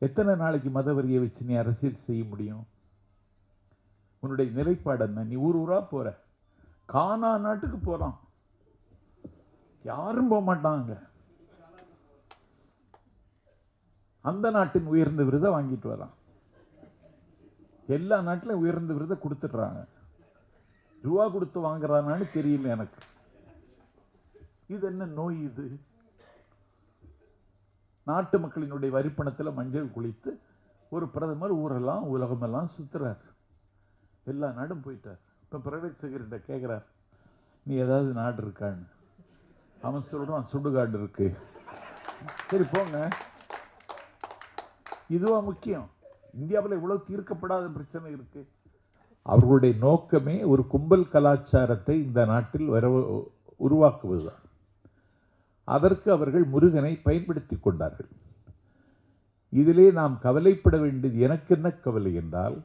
எத்தனை நாளைக்கு மதவரியை வச்சு நீ அரசியல் செய்ய முடியும்? உன்னுடைய நிலைப்பாடு என்ன? நீ ஊர் ஊரா போற, கானா நாட்டுக்கு போறான், யாரும் போக மாட்டாங்க. அந்த நாட்டின் உயர்ந்த விருதை வாங்கிட்டு வரான். எல்லா நாட்டிலும் உயர்ந்த விருதை கொடுத்துடுறாங்க. ரூபா கொடுத்து வாங்குறானான்னு தெரியல எனக்கு. இது என்ன நோய்? இது நாட்டு மக்களினுடைய வரிப்பணத்தில் மஞ்சள் குளித்து ஒரு பிரதமர் ஊரெல்லாம் உலகமெல்லாம் சுத்துறார், எல்லா நாடும் போயிட்டார். இப்போ பிரைவேட் செக்ரட்டரி கேட்குறார், நீ ஏதாவது நாடு இருக்கான்னு. அவன் சொல்றான், சுடுகாடு இருக்கு. சரி போங்க. இதுவா முக்கியம்? இந்தியாவில் இவ்வளவு தீர்க்கப்படாத பிரச்சனை இருக்கு. அவர்களுடைய நோக்கமே ஒரு கும்பல் கலாச்சாரத்தை இந்த நாட்டில் உருவாக்குவதுதான். அதற்கு அவர்கள் முருகனை பயன்படுத்தி கொண்டார்கள். இதிலே நாம் கவலைப்பட வேண்டியது, எனக்கு என்ன கவலை என்றால்,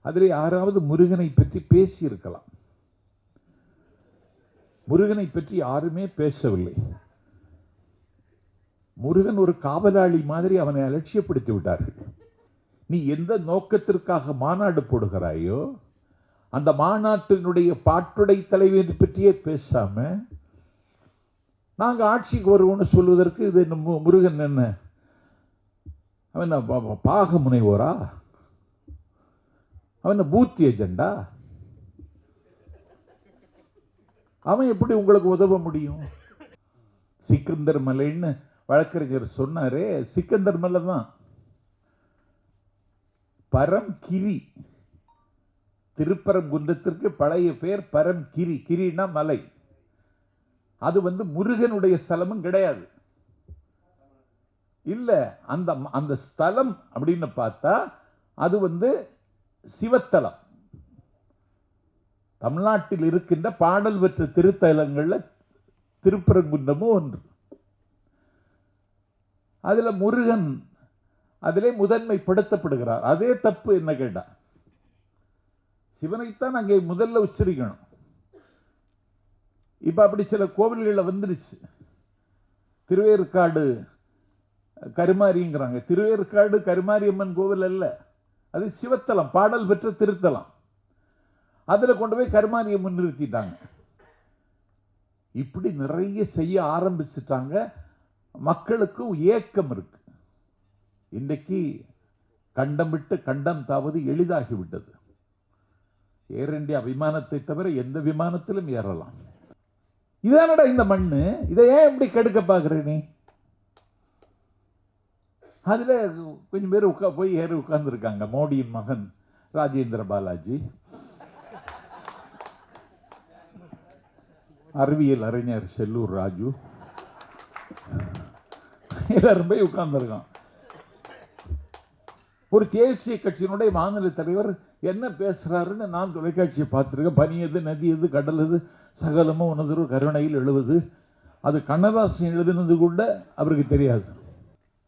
அதிலே யாராவது முருகனை பற்றி பேசியிருக்கலாம். முருகனை பற்றி யாருமே பேசவில்லை. முருகன் ஒரு காவலாளி மாதிரி அவனை அலட்சியப்படுத்தி விட்டார்கள். நீ எந்த நோக்கத்திற்காக மாநாடு போடுகிறாயோ அந்த மாநாட்டினுடைய பாட்டுடை தலைவர் பற்றியே பேசாம நாங்கள் ஆட்சிக்கு வருவோம்னு சொல்வதற்கு இது முருகன் என்ன அவன் பாக முனைவோரா? அவன் பூத் ஏஜெண்டா? அவன் எப்படி உங்களுக்கு உதவ முடியும்? சிக்கந்தர் மலைன்னு வழக்கறிஞர் சொன்னாரே, சிக்கந்தர் மலை தான். பரம்கிரி, திருப்பரங்குன்றத்திற்கு பழைய பெயர் பரம்கிரி. கிரினா மலை. அது முருகனுடைய ஸ்தலமும் கிடையாது. இல்ல, அந்த ஸ்தலம் அப்படின்னு பார்த்தா அது சிவத்தலம். தமிழ்நாட்டில் இருக்கின்ற பாடல் பெற்ற திருத்தலங்கள்ல திருப்பரங்குன்றமும் ஒன்று. அதுல முருகன் அதிலே முதன்மைப்படுத்தப்படுகிறார். அதே தப்பு. என்ன கேட்டா, சிவனைத்தான் அங்கே முதல்ல உச்சரிக்கணும். இப்ப அப்படி சில கோவில்களில் வந்துருச்சு. திருவேற்காடு கருமாரிங்கிறாங்க. திருவேற்காடு கருமாரியம்மன் கோவில் அல்ல, அது சிவத்தலம், பாடல் பெற்ற திருத்தலம். அதுல கொண்டு போய் கருமாரியம்மன் நிறுத்திட்டாங்க. இப்படி நிறைய செய்ய ஆரம்பிச்சுட்டாங்க. மக்களுக்கு ஏக்கம் இருக்கு. இன்றைக்கு கண்டம் விட்டு கண்டம் தாவது எளிதாகிவிட்டது. ஏர் இந்தியா விமானத்தை தவிர எந்த விமானத்திலும் ஏறலாம். இதானடா இந்த மண்ணு, இதை ஏன் எப்படி கெடுக்க பாக்குற நீ? அதுல கொஞ்சம் பேர் போய் ஏறி உட்கார்ந்து இருக்காங்க. மோடியின் மகன் ராஜேந்திர பாலாஜி, அறிவியல் அறிஞர் செல்லூர் ராஜு, எல்லாரும் போய் உட்கார்ந்துருக்கான். ஒரு தேசிய கட்சியினுடைய மாநில தலைவர் என்ன பேசுறாருன்னு நான் தொலைக்காட்சியை பார்த்திருக்கேன். பனி எது, நதி எது, கடல் எது, சகலமும் உனதொரு கருணையில் எழுவது. அது கண்ணதாசன் எழுதினது கூட அவருக்கு தெரியாது.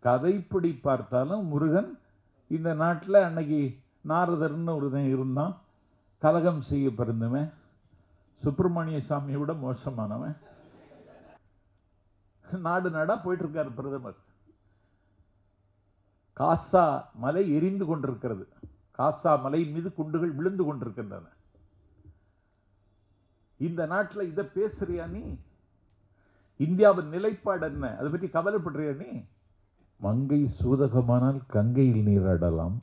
கதைப்படி பார்த்தாலும் முருகன் இந்த நாட்டில் அன்னைக்கு நாரதர்னு ஒருத்தன் இருந்தான், கலகம் செய்ய பிறந்தவன், சுப்பிரமணிய சாமியை விட மோசமானவன். நாடு நாடா போயிட்டு இருக்காரு பிரதமர். காசா மலை எரிந்து கொண்டிருக்கிறது. காசா மலை மீது குண்டுகள் விழுந்து கொண்டிருக்கின்றன. இந்த நாட்டில் இதை பேசுறியா நீ? இந்தியாவின் நிலைப்பாடு என்ன? அதை பற்றி கவலைப்படுறியா நீ? மங்கை சூதகமானால் கங்கையில் நீராடலாம்,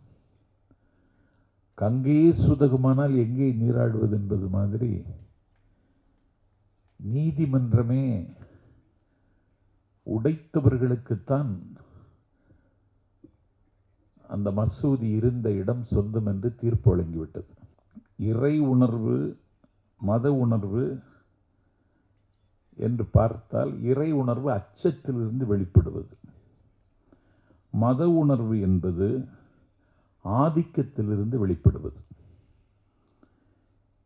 கங்கையே சூதகமானால் எங்கே நீராடுவது என்பது மாதிரி நீதிமன்றமே உடைத்தவர்களுக்குத்தான் அந்த மசூதி இருந்த இடம் சொந்தம் என்று தீர்ப்பு வழங்கிவிட்டது. இறை உணர்வு, மத உணர்வு என்று பார்த்தால் இறை உணர்வு அச்சத்திலிருந்து வெளிப்படுவது, மத உணர்வு என்பது ஆதிக்கத்திலிருந்து வெளிப்படுவது.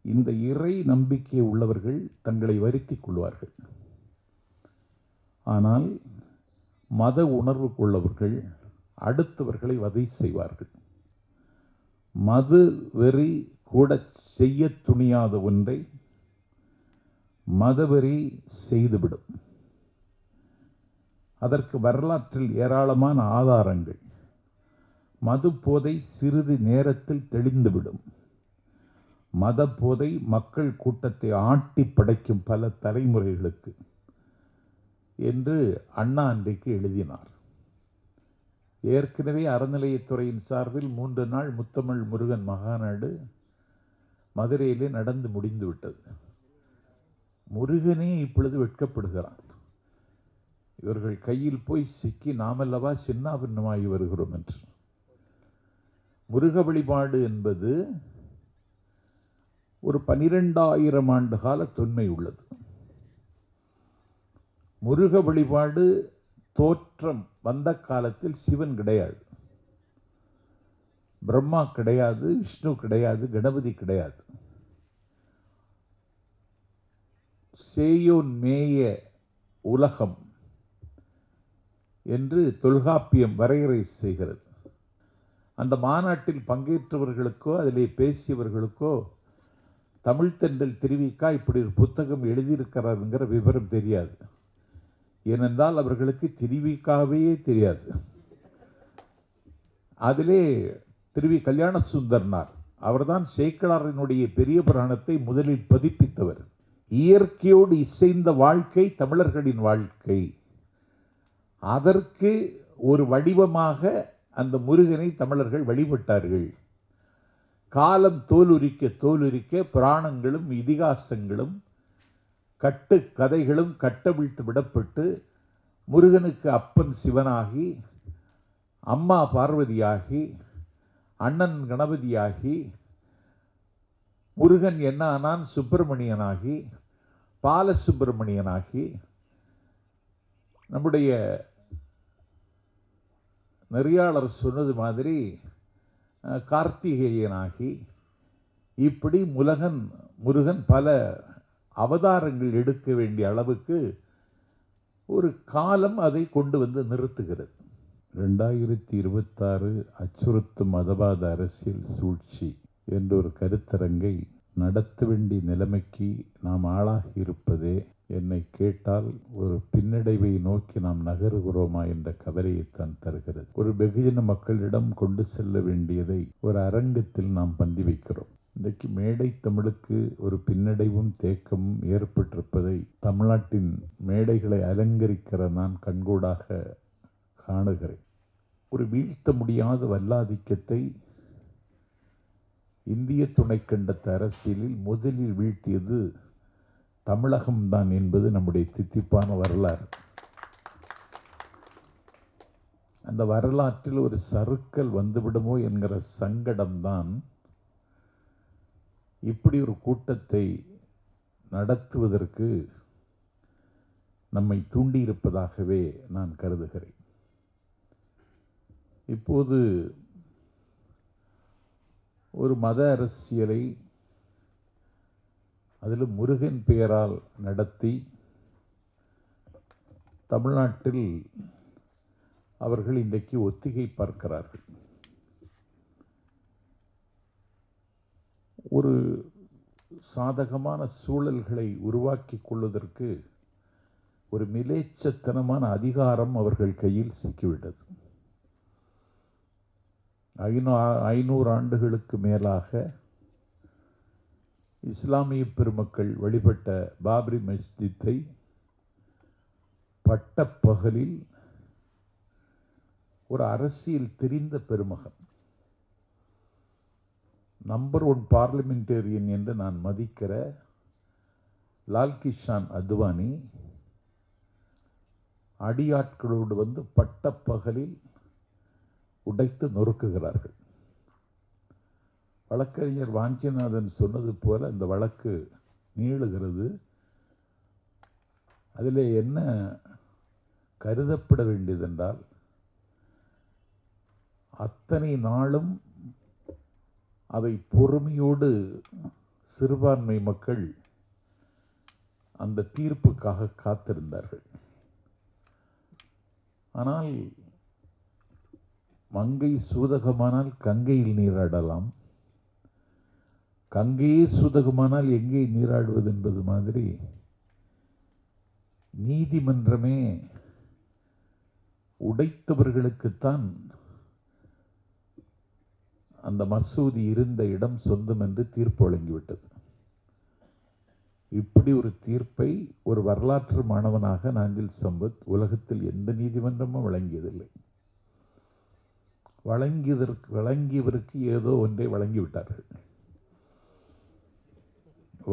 இந்த இறை நம்பிக்கை உள்ளவர்கள் தங்களை வருத்திக் கொள்வார்கள். ஆனால் மத உணர்வு கொள்ளவர்கள் அடுத்தவர்களை வதை செய்வார்கள். மது வெறி கூட செய்ய துணியாத ஒன்றை மதவெறி செய்துவிடும். அதற்கு வரலாற்றில் ஏராளமான ஆதாரங்கள். மது போதை சிறிது நேரத்தில் தெளிந்துவிடும். மத போதை மக்கள் கூட்டத்தை ஆட்டி படைக்கும் பல தலைமுறைகளுக்கு என்று அண்ணா அன்றைக்கு எழுதினார். ஏற்கனவே அறநிலையத்துறையின் சார்பில் 3 நாள் முத்தமிழ் முருகன் மகாநாடு மதுரையிலே நடந்து முடிந்து விட்டது. முருகனே இப்பொழுது வெட்கப்படுகிறான். இவர்கள் கையில் போய் சிக்கி நாமல்லவா சின்னாபின்னமாகி வருகிறோம் என்று. முருக வழிபாடு என்பது ஒரு 12,000 ஆண்டு கால தொன்மை உள்ளது. முருக வழிபாடு தோற்றம் வந்த காலத்தில் சிவன் கிடையாது, பிரம்மா கிடையாது, விஷ்ணு கிடையாது, கணபதி கிடையாது. சேயோன் மேய உலகம் என்று தொல்காப்பியம் வரையறை செய்கிறது. அந்த மாநாட்டில் பங்கேற்றவர்களுக்கோ அதிலே பேசியவர்களுக்கோ தமிழ்த்தென்றல் திருவிக்கா இப்படி ஒரு புத்தகம் எழுதியிருக்கிறாருங்கிற விவரம் தெரியாது. ஏனென்றால் அவர்களுக்கு திருவிக்காவே தெரியாது. அதிலே திருவி கல்யாண சுந்தரனார் அவர்தான் சேக்கிழாரினுடைய பெரிய புராணத்தை முதலில் பதிப்பித்தவர். இயற்கையோடு இசைந்த வாழ்க்கை தமிழர்களின் வாழ்க்கை. அதற்கு ஒரு வடிவமாக அந்த முருகனை தமிழர்கள் வழிபட்டார்கள். காலம் தோலுரிக்க புராணங்களும் இதிகாசங்களும் கட்டு கதைகளும் கட்டவிழ்த்து விடப்பட்டு முருகனுக்கு அப்பன் சிவனாகி, அம்மா பார்வதியாகி, அண்ணன் கணபதியாகி, முருகன் என்ன ஆனான் சுப்பிரமணியனாகி, பாலசுப்பிரமணியனாகி, நம்முடைய நெறியாளர் சொன்னது மாதிரி கார்த்திகேயனாகி, இப்படி முருகன் பல அவதாரங்கள் எடுக்க வேண்டிய அளவுக்கு ஒரு காலம் அதை கொண்டு வந்து நிறுத்துகிறது. 2026 அச்சுறுத்தும் மதவாத அரசியல் சூழ்ச்சி என்ற ஒரு கருத்தரங்கை நடத்த வேண்டிய நிலைமைக்கு நாம் ஆளாகி இருப்பதே என்னை கேட்டால் ஒரு பின்னடைவை நோக்கி நாம் நகருகிறோமா என்ற கவலையைத்தான் தருகிறது. ஒரு வெகுஜன மக்களிடம் கொண்டு செல்ல வேண்டியதை ஒரு அரங்கத்தில் நாம் பந்தி வைக்கிறோம். இன்றைக்கு மேடை தமிழுக்கு ஒரு பின்னடைவும் தேக்கமும் ஏற்பட்டிருப்பதை தமிழ்நாட்டின் மேடைகளை அலங்கரிக்கிற நான் கண்கூடாக காணுகிறேன். ஒரு வீழ்த்த முடியாத வல்லாதிக்கத்தை இந்திய துணைக்கண்டத்து அரசியலில் முதலில் வீழ்த்தியது தமிழகம்தான் என்பது நம்முடைய தித்திப்பான வரலாறு. அந்த வரலாற்றில் ஒரு சறுக்கல் வந்துவிடுமோ என்கிற சங்கடம்தான் இப்படி ஒரு கூட்டத்தை நடத்துவதற்கு நம்மை தூண்டியிருப்பதாகவே நான் கருதுகிறேன். இப்போது ஒரு மத அரசியலை அதில் முருகன் பெயரால் நடத்தி தமிழ்நாட்டில் அவர்கள் இன்றைக்கு ஒத்திகை பார்க்கிறார்கள். ஒரு சாதகமான சூழல்களை உருவாக்கி கொள்வதற்கு ஒரு மிலேச்சத்தனமான அதிகாரம் அவர்கள் கையில் சிக்கிவிட்டது. 500 ஆண்டுகளுக்கு மேலாக இஸ்லாமிய பெருமக்கள் வழிபட்ட பாபரி மஸ்ஜித்தை பட்டப்பகலில் ஒரு அரசியல் தெரிந்த பெருமகன், நம்பர் 1 பார்லிமெண்டேரியன் என்று நான் மதிக்கிற லால்கிஷான் அத்வானி அடியாட்களோடு வந்து பட்டப்பகலில் உடைத்து நொறுக்குகிறார்கள். வழக்கறிஞர் வாஞ்சிநாதன் சொன்னது போல இந்த வழக்கு நீளுகிறது. அதில் என்ன கருதப்பட வேண்டியதென்றால், அத்தனை நாளும் அதை பொறுமையோடு சிறுபான்மை மக்கள் அந்த தீர்ப்புக்காக காத்திருந்தார்கள். ஆனால் மங்கை சூதகமானால் கங்கையில் நீராடலாம், கங்கையே சூதகமானால் எங்கே நீராடுவது என்பது மாதிரி நீதிமன்றமே உடைத்தவர்களுக்குத்தான் அந்த மசூதி இருந்த இடம் சொந்தம் என்று தீர்ப்பு வழங்கிவிட்டது. இப்படி ஒரு தீர்ப்பை ஒரு வரலாற்று மாணவனாக நாஞ்சில் சம்பத் உலகத்தில் எந்த நீதிமன்றமும் வழங்கியதில்லை. வழங்கியவருக்கு ஏதோ ஒன்றை வழங்கிவிட்டார்கள்.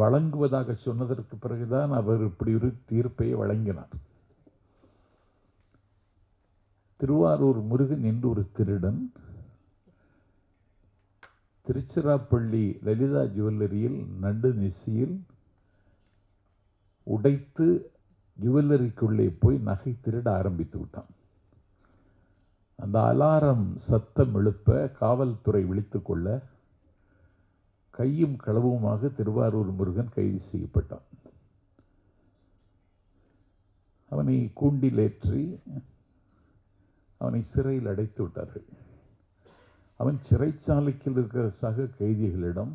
வழங்குவதாக சொன்னதற்கு பிறகுதான் அவர் இப்படி ஒரு தீர்ப்பை வழங்கினார். திருவாரூர் முருகன் என்று ஒரு திருடன் திருச்சிராப்பள்ளி லலிதா ஜுவல்லரியில் நடு நிசியில் உடைத்து ஜுவல்லரிக்குள்ளே போய் நகை திருட ஆரம்பித்து விட்டான். அந்த அலாரம் சத்தம் எழுப்ப காவல்துறை விழித்துக் கொள்ள கையும் களவுமாக திருவாரூர் முருகன் கைது செய்யப்பட்டான். அவனை கூண்டிலேற்றி அவனை சிறையில் அடைத்து விட்டார்கள். அவன் சிறைச்சாலையில் இருக்கிற சக கைதிகளிடம்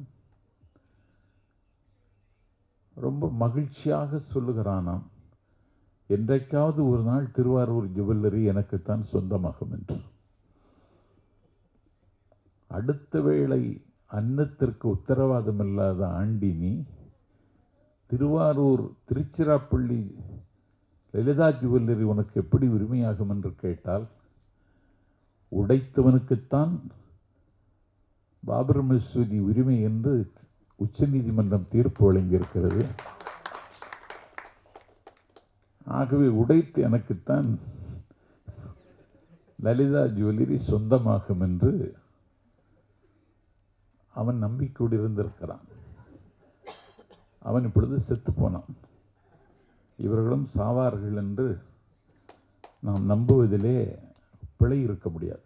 ரொம்ப மகிழ்ச்சியாக சொல்லுகிறானாம், என்றைக்காவது ஒரு நாள் திருவாரூர் ஜுவல்லரி எனக்குத்தான் சொந்தமாகும் என்று. அடுத்த வேளை அன்னத்திற்கு உத்தரவாதம் இல்லாத ஆண்டினி திருவாரூர் திருச்சிராப்பள்ளி லலிதா ஜுவல்லரி உனக்கு எப்படி உரிமையாகும் என்று கேட்டால், உடைத்தவனுக்குத்தான் பாபர் மசூதி உரிமை என்று உச்சநீதிமன்றம் தீர்ப்பு வழங்கியிருக்கிறது. ஆகவே உடைத்து எனக்குத்தான் லலிதா ஜுவல்லரி சொந்தமாகும் என்று அவன் நம்பிக்கையோடு இருந்திருக்கிறான். அவன் இப்பொழுது செத்து போனான். இவர்களும் சாவார்கள் என்று நாம் நம்புவதிலே பிழை இருக்க முடியாது.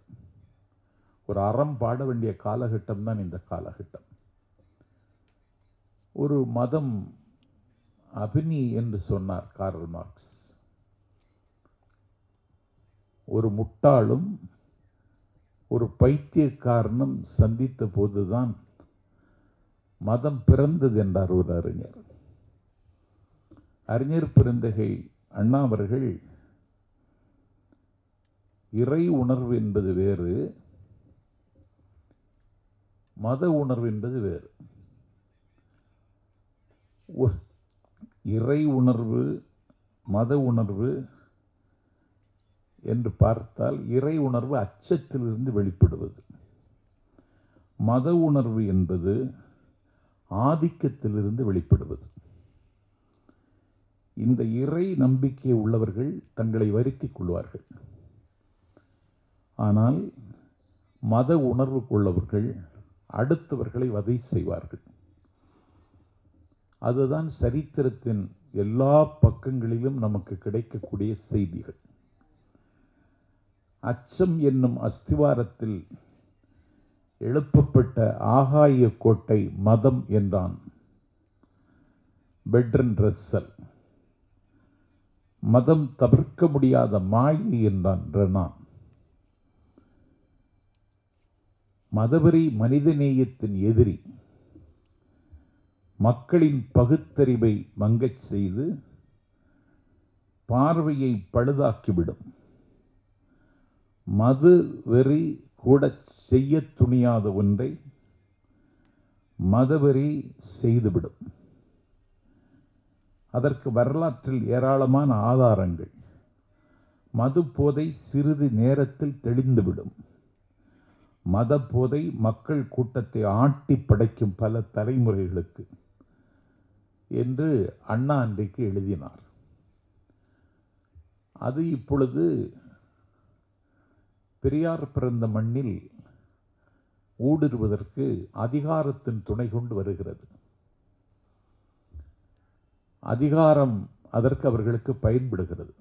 ஒரு அறம் பாட வேண்டிய காலகட்டம் தான் இந்த காலகட்டம். ஒரு மதம் அபினி என்று சொன்னார் கார்ல் மார்க்ஸ். ஒரு முட்டாளும் ஒரு பைத்தியக்காரனும் சந்தித்த போதுதான் மதம் பிறந்தது என்றார் ஒரு அறிஞர். அறிஞர் பெருந்தகை அண்ணா அவர்கள் இறை உணர்வு என்பது வேறு, மத உணர்வு என்பது வேறு. இறை உணர்வு மத உணர்வு என்று பார்த்தால், இறை உணர்வு அச்சத்திலிருந்து வெளிப்படுவது, மத உணர்வு என்பது ஆதிக்கத்திலிருந்து வெளிப்படுவது. இந்த இறை நம்பிக்கை உள்ளவர்கள் தங்களை வருத்திக் கொள்வார்கள். ஆனால் மத உணர்வு கொள்ளவர்கள் அடுத்தவர்களை வதை செய்வார்கள். அதுதான் சரித்திரத்தின் எல்லா பக்கங்களிலும் நமக்கு கிடைக்கக்கூடிய செய்திகள். அச்சம் என்னும் அஸ்திவாரத்தில் எழுப்பப்பட்ட ஆகாய கோட்டை மதம் என்றான் பெர்ட்ரண்ட் ரஸ்ஸல். மதம் தவிர்க்க முடியாத மாயை என்றான் ரெனான். மதவெறி மனிதநேயத்தின் எதிரி. மக்களின் பகுத்தறிவை மங்கச் செய்து பார்வையை பழுதாக்கிவிடும். மது வெறி கூட செய்ய துணியாத ஒன்றை மதவெறி செய்துவிடும். அதற்கு வரலாற்றில் ஏராளமான ஆதாரங்கள். மது போதை சிறிது நேரத்தில் தெளிந்துவிடும். மத போதை மக்கள் கூட்டத்தை ஆட்டி படைக்கும் பல தலைமுறைகளுக்கு என்று அண்ணா அன்றைக்கு எழுதினார். அது இப்பொழுது பெரியார் பிறந்த மண்ணில் ஊடுருவதற்கு அதிகாரத்தின் துணை கொண்டு வருகிறது. அதிகாரம் அதற்கு அவர்களுக்கு பயன்படுகிறது.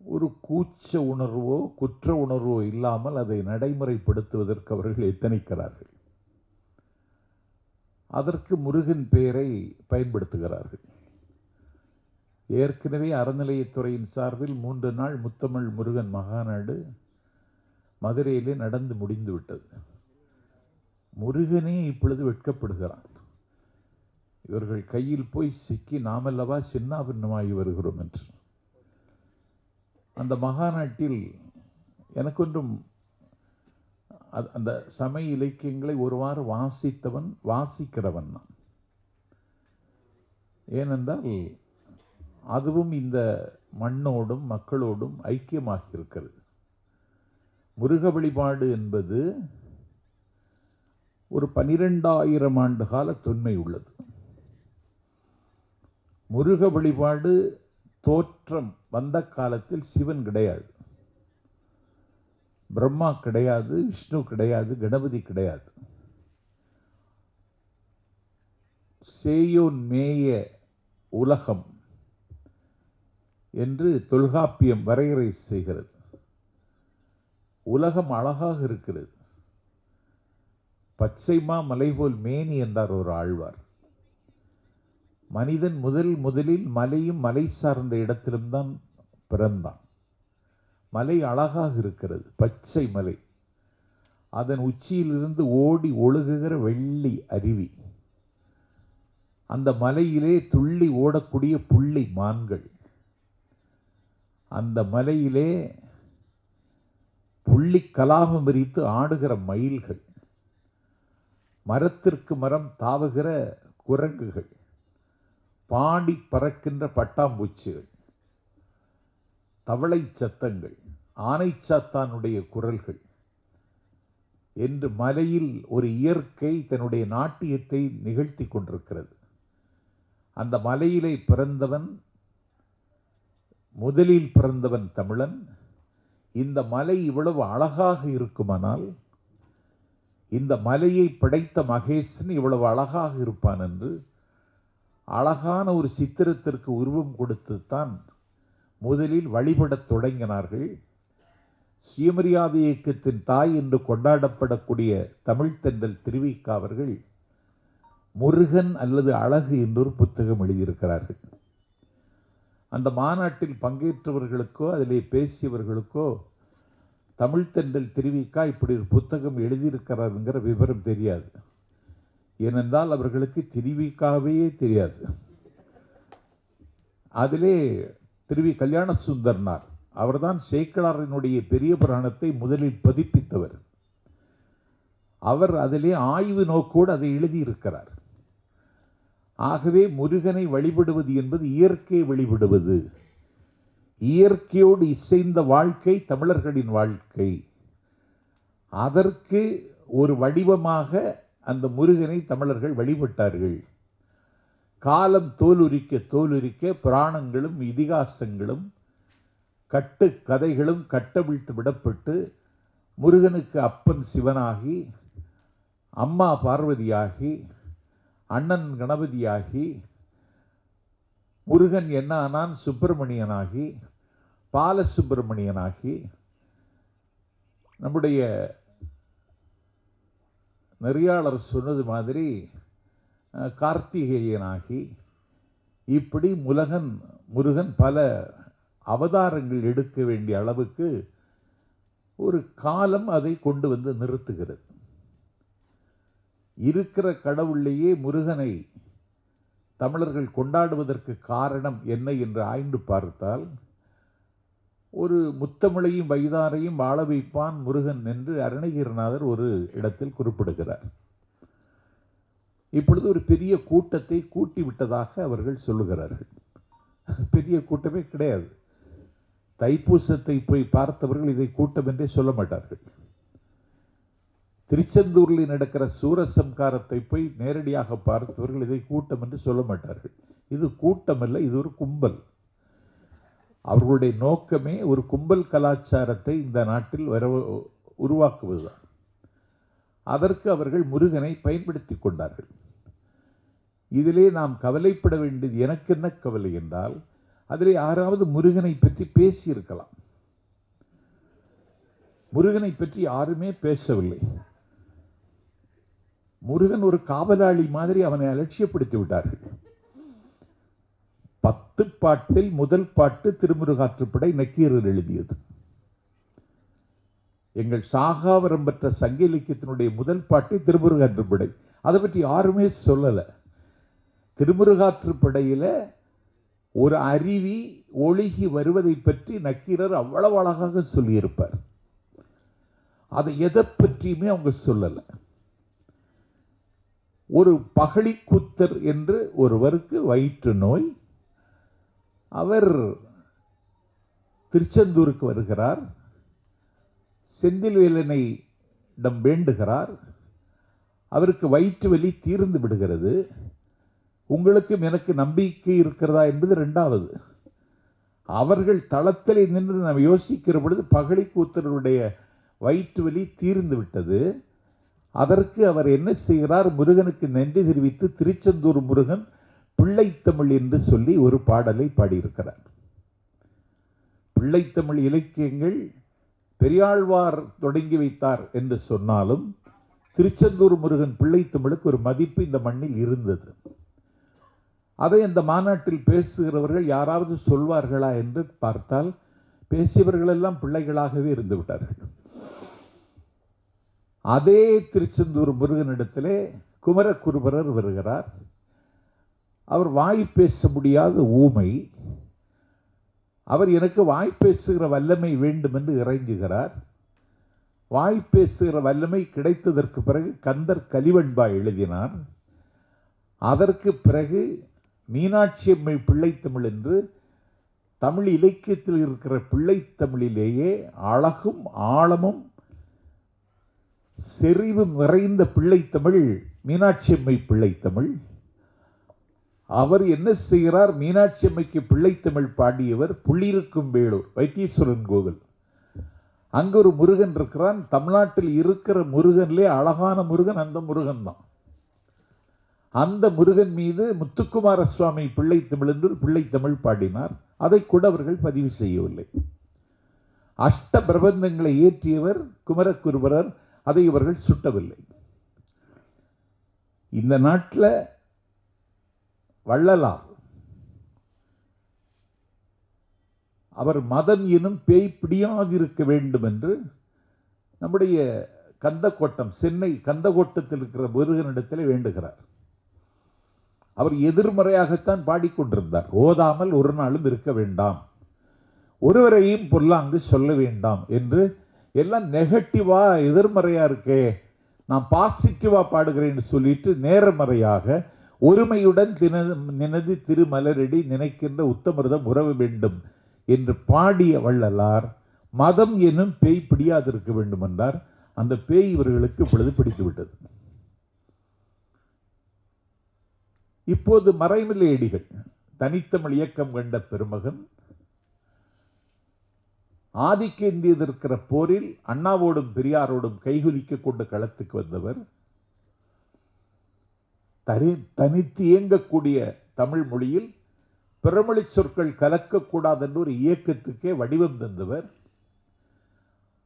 ஒரு கூச்ச உணர்வோ குற்ற உணர்வோ இல்லாமல் அதை நடைமுறைப்படுத்துவதற்கு அவர்கள் எத்தனிக்கிறார்கள். அதற்கு முருகன் பெயரை பயன்படுத்துகிறார்கள். ஏற்கனவே அறநிலையத்துறையின் சார்பில் 3 நாள் முத்தமிழ் முருகன் மகாநாடு மதுரையிலே நடந்து முடிந்து விட்டது. முருகனே இப்பொழுது வெட்கப்படுகிறான். இவர்கள் கையில் போய் சிக்கி நாமல்லவா சின்னாபின்னமாகி வருகிறோம் என்று. அந்த மகாநாட்டில் எனக்கொன்றும் அந்த சமய இலக்கியங்களை ஒருவாறு வாசிக்கிறவன் நான். ஏனென்றால் அதுவும் இந்த மண்ணோடும் மக்களோடும் ஐக்கியமாகி இருக்கிறது. முருக வழிபாடு என்பது ஒரு 12,000 ஆண்டு கால தொன்மை உள்ளது. முருக வழிபாடு தோற்றம் வந்த காலத்தில் சிவன் கிடையாது, பிரம்மா கிடையாது, விஷ்ணு கிடையாது, கணபதி கிடையாது. சேயோன் மேய உலகம் என்று தொல்காப்பியம் வரையறை செய்கிறது. உலகம் அழகாக இருக்கிறது. பச்சைமா மலைபோல் மேனி என்றார் ஒரு ஆழ்வார். மனிதன் முதலில் மலையும் மலை சார்ந்த இடத்திலும் தான் பிறந்தான். மலை அழகாக இருக்கிறது, பச்சை மலை. அதன் உச்சியிலிருந்து ஓடி ஒழுகுகிற வெள்ளி அருவி, அந்த மலையிலே துள்ளி ஓடக்கூடிய புள்ளி மான்கள், அந்த மலையிலே புள்ளி கலாபம் விரித்து ஆடுகிற மயில்கள், மரத்திற்கு மரம் தாவுகிற குரங்குகள், பாடி பறக்கின்ற பட்டாம்பூச்சிகள், தவளை சத்தங்கள், ஆனை சாத்தானுடைய குரல்கள் என்று மலையில் ஒரு இயற்கை தன்னுடைய நாட்டியத்தை நிகழ்த்தி கொண்டிருக்கிறது. அந்த மலையிலே முதலில் பிறந்தவன் தமிழன். இந்த மலை இவ்வளவு அழகாக இருக்குமானால் இந்த மலையை படைத்த மகேசன் இவ்வளவு அழகாக இருப்பான் என்று அழகான ஒரு சித்திரத்திற்கு உருவம் கொடுத்துத்தான் முதலில் வழிபடத் தொடங்கினார்கள். சுயமரியாதை இயக்கத்தின் தாய் என்று கொண்டாடப்படக்கூடிய தமிழ்த்தென்றல் திருவிக்கா அவர்கள் முருகன் அல்லது அழகு என்றொரு புத்தகம் எழுதியிருக்கிறார்கள். அந்த மாநாட்டில் பங்கேற்றவர்களுக்கோ அதிலே பேசியவர்களுக்கோ தமிழ்த்தென்றல் திருவிக்கா இப்படி ஒரு புத்தகம் எழுதியிருக்கிறாருங்கிற விவரம் தெரியாது. ஏனென்றால் அவர்களுக்கு திருவிக்காவே தெரியாது. அதிலே திருவி கல்யாண சுந்தர்னார், அவர்தான் சேக்கிழாரினுடைய பெரிய புராணத்தை முதலில் பதிப்பித்தவர். அவர் அதிலே ஆய்வு நோக்கோடு அதை எழுதியிருக்கிறார். ஆகவே முருகனை வழிபடுவது என்பது இயற்கையை வழிபடுவது. இயற்கையோடு இசைந்த வாழ்க்கை தமிழர்களின் வாழ்க்கை. அதற்கு ஒரு வடிவமாக அந்த முருகனை தமிழர்கள் வழிபட்டார்கள். காலம் தோலுரிக்க புராணங்களும் இதிகாசங்களும் கட்டு கதைகளும் கட்டவிழ்த்து விடப்பட்டு முருகனுக்கு அப்பன் சிவனாகி, அம்மா பார்வதியாகி, அண்ணன் கணபதியாகி, முருகன் என்ன ஆனான் சுப்பிரமணியனாகி, பாலசுப்பிரமணியனாகி, நம்முடைய நெறியாளர் சொன்னது மாதிரி கார்த்திகேயனாகி, இப்படி முருகன் பல அவதாரங்கள் எடுக்க வேண்டிய அளவுக்கு ஒரு காலம் அதை கொண்டு வந்து நிறுத்துகிறது. இருக்கிற கடவுளையே முருகனை தமிழர்கள் கொண்டாடுவதற்கு காரணம் என்ன என்று ஆய்ந்து பார்த்தால், ஒரு முத்தமிழையும் வைதாரையும் வாழ வைப்பான் முருகன் என்று அருணகிரிநாதர் ஒரு இடத்தில் குறிப்பிடுகிறார். இப்பொழுது ஒரு பெரிய கூட்டத்தை கூட்டி விட்டதாக அவர்கள் சொல்லுகிறார்கள். பெரிய கூட்டமே கிடையாது. தைப்பூசத்தை போய் பார்த்தவர்கள் இதை கூட்டம் என்றே சொல்ல மாட்டார்கள். திருச்செந்தூரில் நடக்கிற சூரசம்காரத்தை போய் நேரடியாக பார்த்தவர்கள் இதை கூட்டம் என்று சொல்ல மாட்டார்கள். இது கூட்டம் அல்ல, இது ஒரு கும்பல். அவர்களுடைய நோக்கமே ஒரு கும்பல் கலாச்சாரத்தை இந்த நாட்டில் உருவாக்குவதுதான். அதற்கு அவர்கள் முருகனை பயன்படுத்தி கொண்டார்கள். இதிலே நாம் கவலைப்பட வேண்டியது, எனக்கு என்ன கவலை என்றால், அதிலே யாராவது முருகனை பற்றி பேசியிருக்கலாம். முருகனை பற்றி யாருமே பேசவில்லை. முருகன் ஒரு காவலாளி மாதிரி அவனை அலட்சியப்படுத்தி விட்டார்கள். 10 பாட்டில் முதல் பாட்டு திருமுருகாற்றுப்படை நக்கீரர் எழுதியது. எங்கள் சாகாவரம் பெற்ற சங்க இலக்கியத்தினுடைய முதல் பாட்டு திருமுருகாற்றுப்படை. அதை பற்றி யாருமே சொல்லல. திருமுருகாற்றுப்படையில ஒரு அருவி ஒழுகி வருவதை பற்றி நக்கீரர் அவ்வளவு அழகாக சொல்லியிருப்பார். அதை எதை பற்றியுமே அவங்க சொல்லலை. ஒரு பகழிக்கூத்தர் என்று ஒருவருக்கு வயிற்று நோய். அவர் திருச்செந்தூருக்கு வருகிறார். செந்தில்வேலனை இடம் வேண்டுகிறார். அவருக்கு வயிற்று வலி தீர்ந்து விடுகிறது. உங்களுக்கும் எனக்கு நம்பிக்கை இருக்கிறதா என்பது இரண்டாவது. அவர்கள் தளத்தில் நின்று நாம் யோசிக்கிற பொழுது பகழிக்கூத்தருடைய வயிற்று வலி தீர்ந்து விட்டது. அதற்கு அவர் என்ன செய்கிறார்? முருகனுக்கு நன்றி தெரிவித்து திருச்செந்தூர் முருகன் பிள்ளைத்தமிழ் என்று சொல்லி ஒரு பாடலை பாடியிருக்கிறார். பிள்ளைத்தமிழ் இலக்கியங்கள் பெரியாழ்வார் தொடங்கி வைத்தார் என்று சொன்னாலும் திருச்செந்தூர் முருகன் பிள்ளைத்தமிழுக்கு ஒரு மதிப்பு இந்த மண்ணில் இருந்தது. அதை அந்த மாநாட்டில் பேசுகிறவர்கள் யாராவது சொல்வார்களா என்று பார்த்தால் பேசியவர்கள் எல்லாம் பிள்ளைகளாகவே இருந்து விட்டார்கள். அதே திருச்செந்தூர் முருகனிடத்திலே குமரகுருபரர் வருகிறார். அவர் வாய் பேச முடியாத ஊமை. அவர் எனக்கு வாய் பேசுகிற வல்லமை வேண்டும் என்று இறைஞ்சுகிறார். வாய் பேசுகிற வல்லமை கிடைத்ததற்கு பிறகு கந்தர் கலிவெண்பா எழுதினார். அதற்கு பிறகு மீனாட்சி அம்மை பிள்ளைத்தமிழ் என்று தமிழ் இலக்கியத்தில் இருக்கிற பிள்ளைத்தமிழிலேயே அழகும் ஆழமும் செறிவும் நிறைந்த பிள்ளைத்தமிழ் மீனாட்சி அம்மை பிள்ளைத்தமிழ். அவர் என்ன செய்கிறார்? மீனாட்சி அம்மைக்கு பிள்ளைத்தமிழ் பாடியவர் புள்ளியிருக்கும் வேலூர் வைத்தீஸ்வரன் கோவில். அங்கு ஒரு முருகன் இருக்கிறான். தமிழ்நாட்டில் இருக்கிற முருகன்லே அழகான முருகன் அந்த முருகன் தான். அந்த முருகன் மீது முத்துக்குமார சுவாமி பிள்ளைத்தமிழ் என்று பிள்ளைத்தமிழ் பாடினார். அதை கூட அவர்கள் பதிவு செய்யவில்லை. அஷ்ட பிரபந்தங்களை இயற்றியவர் குமரகுருபரர். அதை இவர்கள் சுட்டவில்லை. இந்த நாட்டில் வள்ளலார் அவர் மதம் எனும் பேய் பிடியாதிருக்க வேண்டும் என்று நம்முடைய கந்தக்கோட்டம் சென்னை கந்தக்கோட்டத்தில் இருக்கிற முருகனிடத்தில் வேண்டுகிறார். அவர் எதிர்மறையாகத்தான் பாடிக்கொண்டிருந்தார். ஓதாமல் ஒரு நாளும் இருக்க வேண்டாம், ஒருவரையும் பொல்லாங்கு சொல்ல வேண்டாம் என்று எல்லாம் நெகட்டிவா எதிர்மறையா இருக்கே, நான் பாசிட்டிவா பாடுகிறேன்னு சொல்லிட்டு நேர்மறையாக ஒருமையுடன் நினது திருமலரடி நினைக்கின்ற உத்தமிர்தம் உறவு வேண்டும் என்று பாடிய வள்ளலார் மதம் எனும் பேய் பிடியாதிருக்க வேண்டும் என்றார். அந்த பேய் இவர்களுக்கு இப்பொழுது பிடித்து விட்டது. இப்போது மறைமலையடிகள் தனித்தமிழ் இயக்கம் கண்ட பெருமகன். ஆதிக்க இந்திய இருக்கிற போரில் அண்ணாவோடும் பெரியாரோடும் கைகுலிக்க கொண்டு களத்துக்கு வந்தவர். தனித்து இயங்கக்கூடிய தமிழ் மொழியில் பிறமொழி சொற்கள் கலக்கக்கூடாது என்று ஒரு இயக்கத்துக்கே வடிவம் தந்தவர்.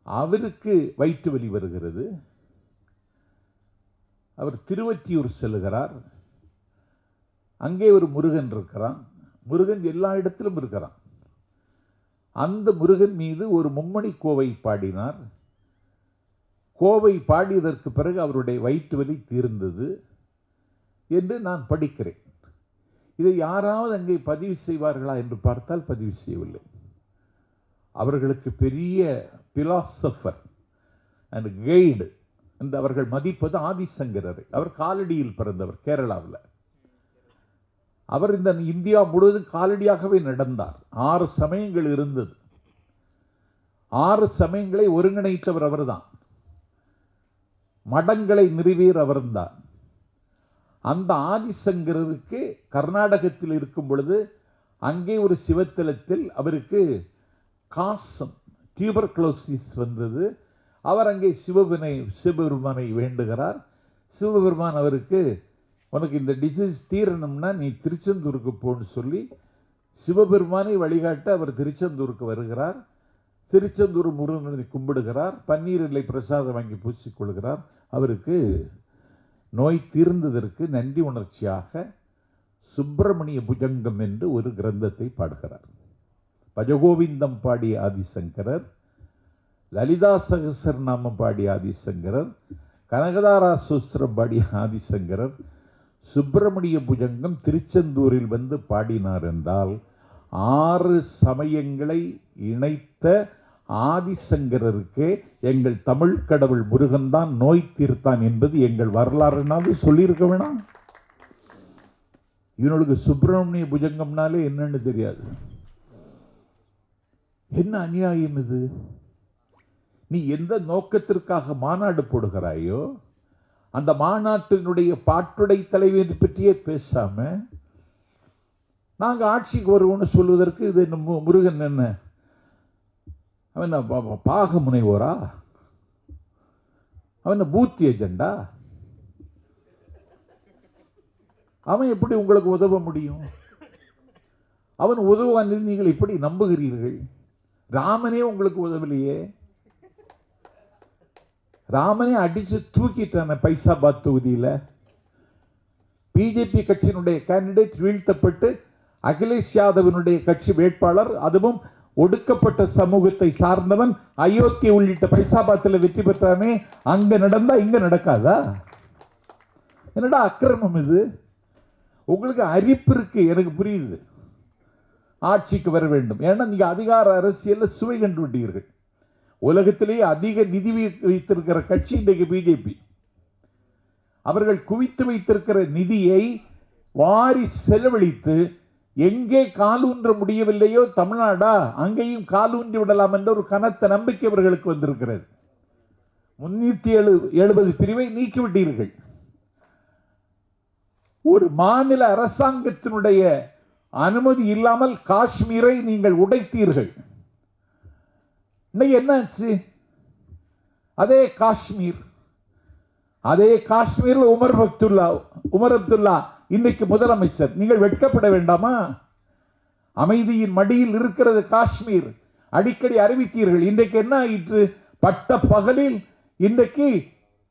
அவருக்கு வயிற்று வலி வருகிறது. அவர் திருவொற்றியூர் செல்லுகிறார். அங்கே ஒரு முருகன் இருக்கிறான். முருகன் எல்லா இடத்திலும் இருக்கிறான். அந்த முருகன் மீது ஒரு மும்மணி கோவை பாடினார். கோவை பாடியதற்கு பிறகு அவருடைய வயிற்று வலி தீர்ந்தது என்று நான் படிக்கிறேன். இதை யாராவது அங்கே பதிவு செய்வார்களா என்று பார்த்தால் பதிவு செய்யவில்லை. அவர்களுக்கு பெரிய பிலாசபர் அண்ட் கைடு என்று அவர்கள் மதிப்பது ஆதிசங்கரரை. அவர் காலடியில் பிறந்தவர், கேரளாவில். அவர் இந்த இந்தியா முழுவதும் காலடியாகவே நடந்தார். 6 சமயங்கள் இருந்தது. 6 சமயங்களை ஒருங்கிணைத்தவர் அவர்தான். மடங்களை நிறுவியர் அவர்தான். அந்த ஆதிசங்கரருக்கு கர்நாடகத்தில் இருக்கும் பொழுது அங்கே ஒரு சிவத்தலத்தில் அவருக்கு காசம் டியூபர்குலோசிஸ் வந்தது. அவர் அங்கே சிவபெருமானை வேண்டுகிறார். சிவபெருமான் அவருக்கு, உனக்கு இந்த டிசீஸ் தீரணும்னா நீ திருச்செந்தூருக்கு போன்னு சொல்லி சிவபெருமானை வழிகாட்ட அவர் திருச்செந்தூருக்கு வருகிறார். திருச்செந்தூர் முருகனை கும்பிடுகிறார். பன்னீர் இலை பிரசாதம் வாங்கி பூசிக்கொள்கிறார். அவருக்கு நோய் தீர்ந்ததற்கு நன்றி உணர்ச்சியாக சுப்பிரமணிய புஜங்கம் என்று ஒரு கிரந்தத்தை பாடுகிறார். பஜகோவிந்தம் பாடிய ஆதிசங்கரர், லலிதா சகசரநாமம் பாடிய ஆதிசங்கரர், கனகதாரா சூஸ்திரம் பாடிய ஆதிசங்கரர் சுப்பிரமணிய புஜங்கம் திருச்செந்தூரில் வந்து பாடினார் என்றால் 6 சமயங்களை இணைத்த ஆதிசங்கரருக்கு எங்கள் தமிழ் கடவுள் முருகன் தான் நோய் தீர்த்தான் என்பது எங்கள் வரலாறுனாவது சொல்லியிருக்க வேணாம். இவனுக்கு சுப்பிரமணிய புஜங்கம்னாலே என்னன்னு தெரியாது. என்ன அநியாயம் இது? நீ எந்த நோக்கத்திற்காக மாநாடு போடுகிறாயோ அந்த மாநாட்டினுடைய பாட்டுடை தலைவர் பற்றியே பேசாம நாங்கள் ஆட்சிக்கு வருவோம்னு சொல்வதற்கு இது முருகன் என்ன அவன் பாக முனைவோரா? அவன் பூத் ஏஜெண்டா? அவன் எப்படி உங்களுக்கு உதவ முடியும்? அவன் உதவான் நீங்கள் எப்படி நம்புகிறீர்கள்? ராமனே உங்களுக்கு உதவலையே. ராமனே அடிச்சு தூக்கிட்டான பைசாபாத் தொகுதியில். பிஜேபி கட்சியினுடைய கேண்டிடேட் வீழ்த்தப்பட்டு அகிலேஷ் யாதவனுடைய கட்சி வேட்பாளர், அதுவும் ஒடுக்கப்பட்ட சமூகத்தை சார்ந்தவன், அயோத்தி உள்ளிட்ட பைசாபாத்தில் வெற்றி பெற்றானே. அங்க நடந்தா இங்க நடக்காதா? என்னடா அக்கிரமம் இது? உங்களுக்கு அரிப்பு இருக்கு, எனக்கு புரியுது. ஆட்சிக்கு வர வேண்டும், ஏன்னா நீங்க அதிகார அரசியல் சுவை கண்டு விட்டீர்கள். உலகத்திலேயே அதிக நிதி வைத்திருக்கிற கட்சி இன்றைக்கு பிஜேபி. அவர்கள் குவித்து வைத்திருக்கிற நிதியை வாரி செலவழித்து எங்கே காலூன்ற முடியவில்லையோ தமிழ்நாடா அங்கேயும் காலூன்றி விடலாம் என்ற ஒரு கனத்த நம்பிக்கை அவர்களுக்கு வந்திருக்கிறது. 370 பிரிவை நீக்கிவிட்டீர்கள். ஒரு மாநில அரசாங்கத்தினுடைய அனுமதி இல்லாமல் காஷ்மீரை நீங்கள் உடைத்தீர்கள். இன்னைக்கு என்னாச்சு? அதே காஷ்மீர் உமர் அப்துல்லா இன்னைக்கு முதலமைச்சர். நீங்கள் வெட்கப்பட வேண்டாமா? அமைதியின் மடியில் இருக்கிறது காஷ்மீர். அடிக்கடி அறிவித்தீர்கள். இன்றைக்கு என்ன ஆயிற்று? பட்ட பகலில் இன்றைக்கு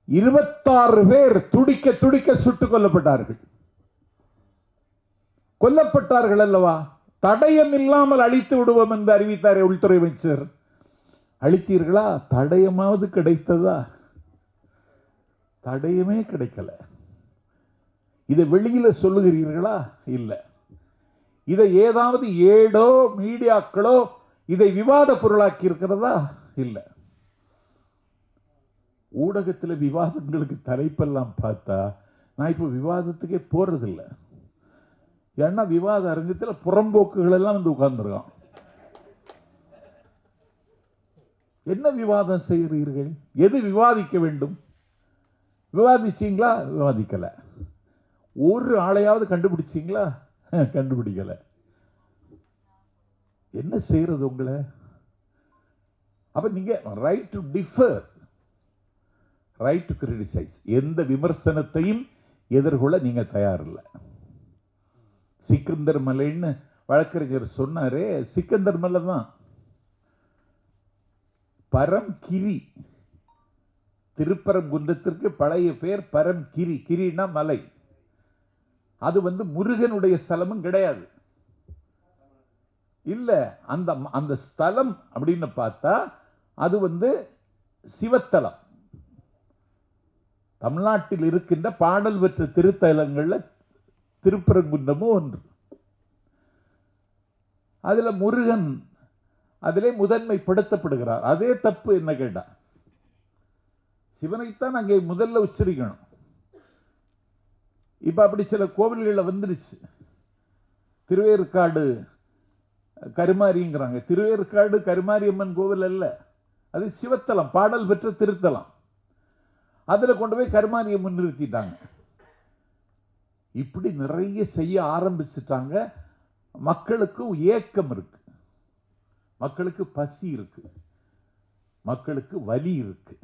26 பேர் துடிக்க துடிக்க சுட்டுக் கொல்லப்பட்டார்கள். கொல்லப்பட்டார்கள் அல்லவா? தடயம் இல்லாமல் அழித்து விடுவோம் என்று அறிவித்தாரே உள்துறை அமைச்சர். அழித்தீர்களா? தடயமாவது கிடைத்ததா? தடயமே கிடைக்கல. இதை வெளியில சொல்லுகிறீர்களா? இல்லை. இதை ஏதாவது ஏடோ மீடியாக்களோ இதை விவாத பொருளாக்கி இருக்கிறதா? இல்லை. ஊடகத்தில் விவாதங்களுக்கு தலைப்பெல்லாம் பார்த்தா நான் இப்போ விவாதத்துக்கே போறதில்லை. ஏன்னா விவாத அரங்கத்தில் புறம்போக்குகள் எல்லாம் வந்து உட்கார்ந்துருக்கான். என்ன விவாதம் செய்கிறீர்கள்? எது விவாதிக்க வேண்டும்? விவாதிச்சீங்களா? விவாதிக்கல. ஒரு ஆளையாவது கண்டுபிடிச்சீங்களா? கண்டுபிடிக்கல. என்ன செய்யறது உங்களை? அப்ப நீங்க right to differ, right to criticise, எந்த விமர்சனத்தையும் எதிர்கொள்ள நீங்க தயாரில்லை. சிக்கந்தர் மலைன்னு வழக்கறிஞர் சொன்னாரே, சிக்கந்தர் மலை தான். பரம்கிரி, திருப்பரங்குன்றத்திற்கு பழைய பெயர் பரம்கிரி. கிரினா மலை. அது முருகனுடைய ஸ்தலமும் கிடையாது. இல்ல, அந்த ஸ்தலம் அப்படின்னு பார்த்தா அது சிவத்தலம். தமிழ்நாட்டில் இருக்கின்ற பாடல் பெற்ற திருத்தலங்கள்ல திருப்பரங்குன்றமும் ஒன்று. அதுல முருகன் அதிலே முதன்மைப்படுத்தப்படுகிறார். அதே தப்பு. என்ன கேட்டா, சிவனைத்தான் அங்கே முதல்ல உச்சரிக்கணும். இப்ப அப்படி சில கோவில்களில் வந்துருச்சு. திருவேற்காடு கருமாரிங்கிறாங்க. திருவேற்காடு கருமாரியம்மன் கோவில் அல்ல, அது சிவத்தலம், பாடல் பெற்ற திருத்தலம். அதுல கொண்டு போய் கருமாரியம்மன் நிறுத்திட்டாங்க. இப்படி நிறைய செய்ய ஆரம்பிச்சுட்டாங்க. மக்களுக்கு ஏக்கம் இருக்கு, மக்களுக்கு பசி இருக்கு, மக்களுக்கு வலி இருக்கு.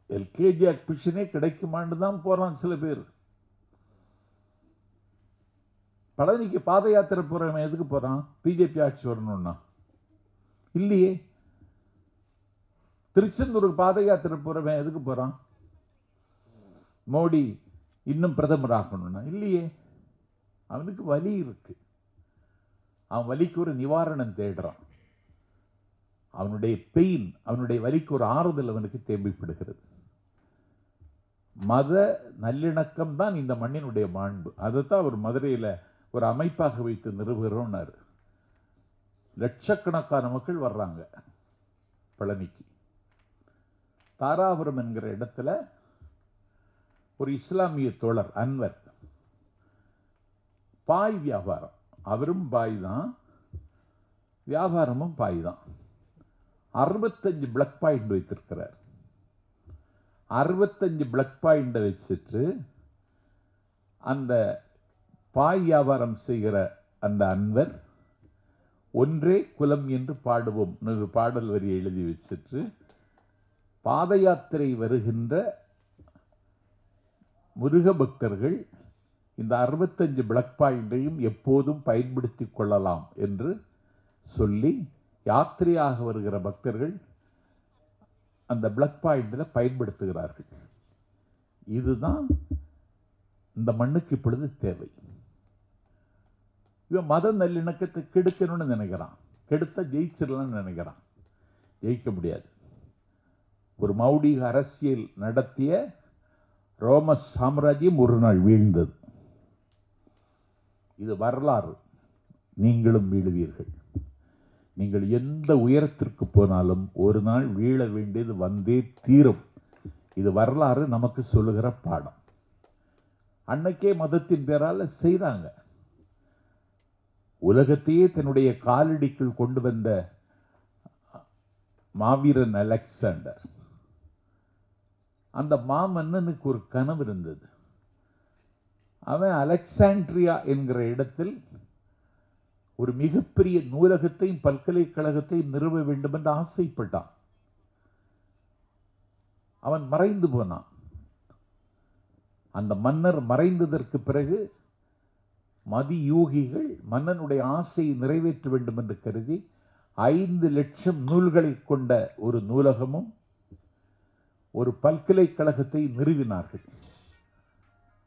எல்கேஜி அட்மிஷனே கிடைக்குமான்னு தான் போறான் சில பேர். பழனிக்கு பாத யாத்திரை போறவன் எதுக்கு போறான்? பிஜேபி ஆட்சி வரணும்னா இல்லையே. திருச்செந்தூருக்கு பாத யாத்திரை போறவன் எதுக்கு போறான்? மோடி இன்னும் பிரதமர் ஆகணும்னா இல்லையே. அவனுக்கு வலி இருக்கு, அவன் வலிக்கு ஒரு நிவாரணம் தேடுறான். அவனுடைய பெயின், அவனுடைய வலிக்கு ஒரு ஆறுதல் அவனுக்கு தேவைப்படுகிறது. மத நல்லிணக்கம் தான் இந்த மண்ணினுடைய மாண்பு. அதைத்தான் அவர் மதுரையில் ஒரு அமைப்பாக வைத்து நிறுவுகிறோம்னாரு. லட்சக்கணக்கான மக்கள் வர்றாங்க. பழனிக்கு. தாராபுரம் என்கிற இடத்துல ஒரு இஸ்லாமிய தோழர் அன்வர், பாய் வியாபாரம், அவரும் பாய் தான், வியாபாரமும் பாய் தான். 65 பிளக் பாயிண்ட் வைத்திருக்கிறார். 65 பிளக் பாயிண்ட் வச்சுட்டு அந்த பாய் வியாபாரம் செய்கிற அந்த அன்வர் ஒன்றே குலம் என்று பாடுவோம் பாடல் வரி எழுதி வச்சுட்டு பாத யாத்திரை வருகின்ற முருக பக்தர்கள் இந்த 65 பிளக் பாயிண்டையும் எப்போதும் பயன்படுத்தி கொள்ளலாம் என்று சொல்லி யாத்திரையாக வருகிற பக்தர்கள் அந்த பிளக் பாயிண்டில் பயன்படுத்துகிறார்கள். இதுதான் இந்த மண்ணுக்கு இப்பொழுது தேவை. இவன் மத நல்லிணக்கத்தை கெடுக்கணும்னு நினைக்கிறான். கெடுத்த ஜெயிச்சிடலாம்னு நினைக்கிறான். ஜெயிக்க முடியாது. ஒரு மௌடிக அரசியல் நடத்திய ரோம சாம்ராஜ்யம் ஒரு நாள் வீழ்ந்தது. இது வரலாறு. நீங்களும் வீழுவீர்கள். நீங்கள் எந்த உயரத்திற்கு போனாலும் ஒரு நாள் வீழ வேண்டியது வந்தே தீரும். இது வரலாறு நமக்கு சொல்லுகிற பாடம். அன்னைக்கே மதத்தின் பேரால் செய்தாங்க. உலகத்தையே தன்னுடைய காலடிக்குள் கொண்டு வந்த மாவீரன் அலெக்சாண்டர், அந்த மாமன்னனுக்கு ஒரு கனவு இருந்தது. அவன் அலெக்சாண்ட்ரியா என்கிற இடத்தில் ஒரு மிகப்பெரிய நூலகத்தையும் பல்கலைக்கழகத்தையும் நிறுவ வேண்டும் என்று ஆசைப்பட்டான். அவன் மறைந்து போனான். அந்த மன்னர் மறைந்ததற்கு பிறகு மதியூகிகள் மன்னனுடைய ஆசையை நிறைவேற்ற வேண்டும் என்று கருதி 5 லட்சம் நூல்களை கொண்ட ஒரு நூலகமும் ஒரு பல்கலைக்கழகத்தை நிறுவினார்கள்.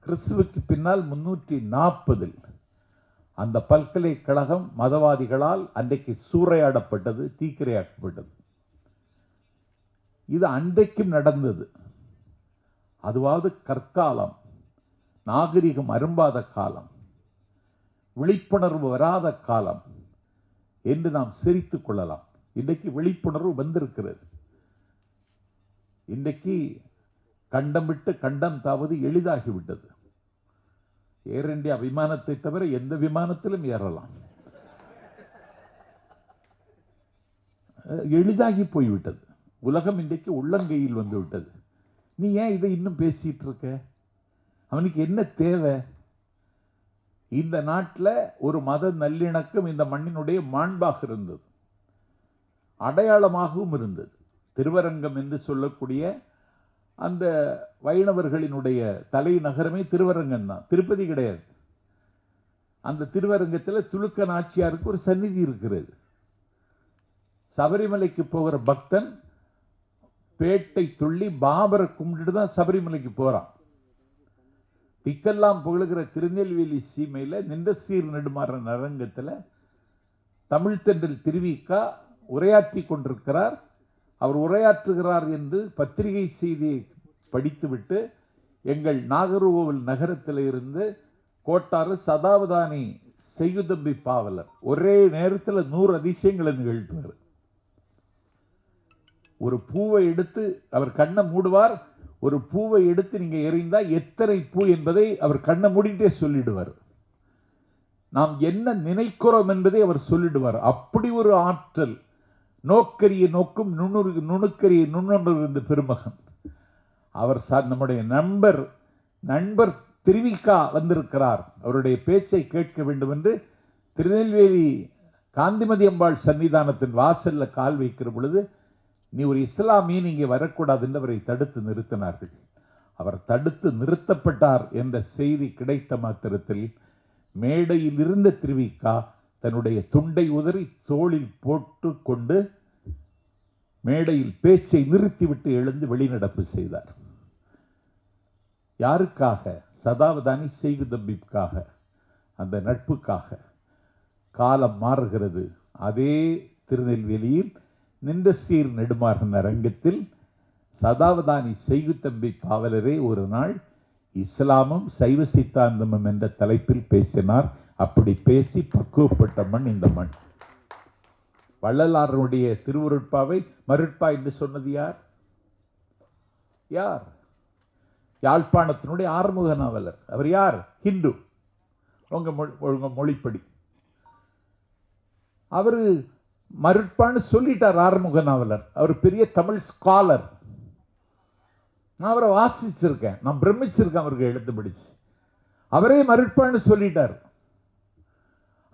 கிறிஸ்துவுக்கு பின்னால் 340 அந்த பல்கலைக்கழகம் மதவாதிகளால் அன்றைக்கு சூறையாடப்பட்டது, தீக்கிரையாக்கப்பட்டது. இது அன்றைக்கும் நடந்தது. அதுவாவது கற்காலம், நாகரிகம் அரும்பாத காலம், விழிப்புணர்வு வராத காலம் என்று நாம் சிரித்துக் கொள்ளலாம். இன்றைக்கு விழிப்புணர்வு வந்திருக்கிறது. இன்றைக்கு கண்டம் விட்டு கண்டம் தாவது எளிதாகிவிட்டது. ஏர் இந்தியா விமானத்தை தவிர எந்த விமானத்திலும் ஏறலாம். எளிதாகி போய்விட்டது. உலகம் இன்றைக்கு உள்ளங்கையில் வந்து விட்டது. நீ ஏன் இதை இன்னும் பேசிட்டு இருக்க? அவனுக்கு என்ன தேவை? இந்த நாட்டில் ஒரு மத நல்லிணக்கம் இந்த மண்ணினுடைய மாண்பாக இருந்தது, அடையாளமாகவும் இருந்தது. திருவரங்கம் என்று சொல்லக்கூடிய அந்த வைணவர்களினுடைய தலைநகரமே திருவரங்கம் தான், திருப்பதி கிடையாது. அந்த திருவரங்கத்தில் துலுக்க நாச்சியாருக்கு ஒரு சந்நிதி இருக்கிறது. சபரிமலைக்கு போகிற பக்தன் பேட்டை துள்ளி பாபரை கும்பிட்டு தான் சபரிமலைக்கு போறான். திக்கெல்லாம் புகழுகிற திருநெல்வேலி சீமையில் நின்ற சீர் நெடுமாறன் அரங்கத்தில் தமிழ் தென்றல் திருவிக்கா உரையாற்றி கொண்டிருக்கிறார். அவர் உரையாற்றுகிறார் என்று பத்திரிகை செய்தியை படித்துவிட்டு எங்கள் நாகர்கோவில் நகரத்தில் இருந்து கோட்டாறு சதாவதானி செய்யுதம்பி பாவலர் ஒரே நேரத்தில் 100 அதிசயங்களை நிகழ்த்துவார். ஒரு பூவை எடுத்து அவர் கண்ணை மூடுவார். ஒரு பூவை எடுத்து நீங்க எறிந்தா எத்தனை பூ என்பதை அவர் கண்ணை மூடிட்டே சொல்லிடுவார். நாம் என்ன நினைக்கிறோம் என்பதை அவர் சொல்லிடுவார். அப்படி ஒரு ஆற்றல். நோக்கரிய நோக்கும் நுணுக்கரிய நுண்ணுணர்வு இருந்த பெருமகன் அவர். நம்முடைய நண்பர் திருவிக்கா வந்திருக்கிறார், அவருடைய பேச்சை கேட்க வேண்டும் என்று திருநெல்வேலி காந்திமதி அம்பாள் சன்னிதானத்தின் வாசல்ல கால் வைக்கிற பொழுது, நீ ஒரு இஸ்லாமியன் இங்கே வரக்கூடாது என்று அவரை தடுத்து நிறுத்தினார்கள். அவர் தடுத்து நிறுத்தப்பட்டார் என்ற செய்தி கிடைத்த மாத்திரத்தில் மேடையில் இருந்த திருவிக்கா தன்னுடைய துண்டை உதறி தோளில் போட்டு கொண்டு மேடையில் பேச்சை நிறுத்திவிட்டு எழுந்து வெளிநடப்பு செய்தார். யாருக்காக? சதாவதானி செய்குதம்பிக்காக, அந்த நட்புக்காக. காலம் மாறுகிறது. அதே திருநெல்வேலியில் நின்ற சீர் நெடுமாறன் அரங்கத்தில் சதாவதானி செய்குதம்பி பாவலரே ஒரு நாள் இஸ்லாமும் சைவ சித்தாந்தமும் என்ற தலைப்பில் பேசினார். அப்படி பேசி பக்குவப்பட்ட மண் இந்த மண். வள்ளலாருடைய திருவருட்பாவை மருட்பா என்று சொன்னது யார்? யார்? யாழ்ப்பாணத்தினுடைய ஆறுமுக நாவலர். அவர் யார்? ஹிந்து. உங்க மொழிப்படி அவரு மருட்பான்னு சொல்லிட்டார். ஆறுமுக நாவலர் அவர் பெரிய தமிழ் ஸ்காலர். நான் அவரை வாசிச்சிருக்கேன், நான் பிரமிச்சிருக்கேன் அவருக்கு எழுத்து படிச்சு. அவரே மருட்பான்னு சொல்லிட்டார்.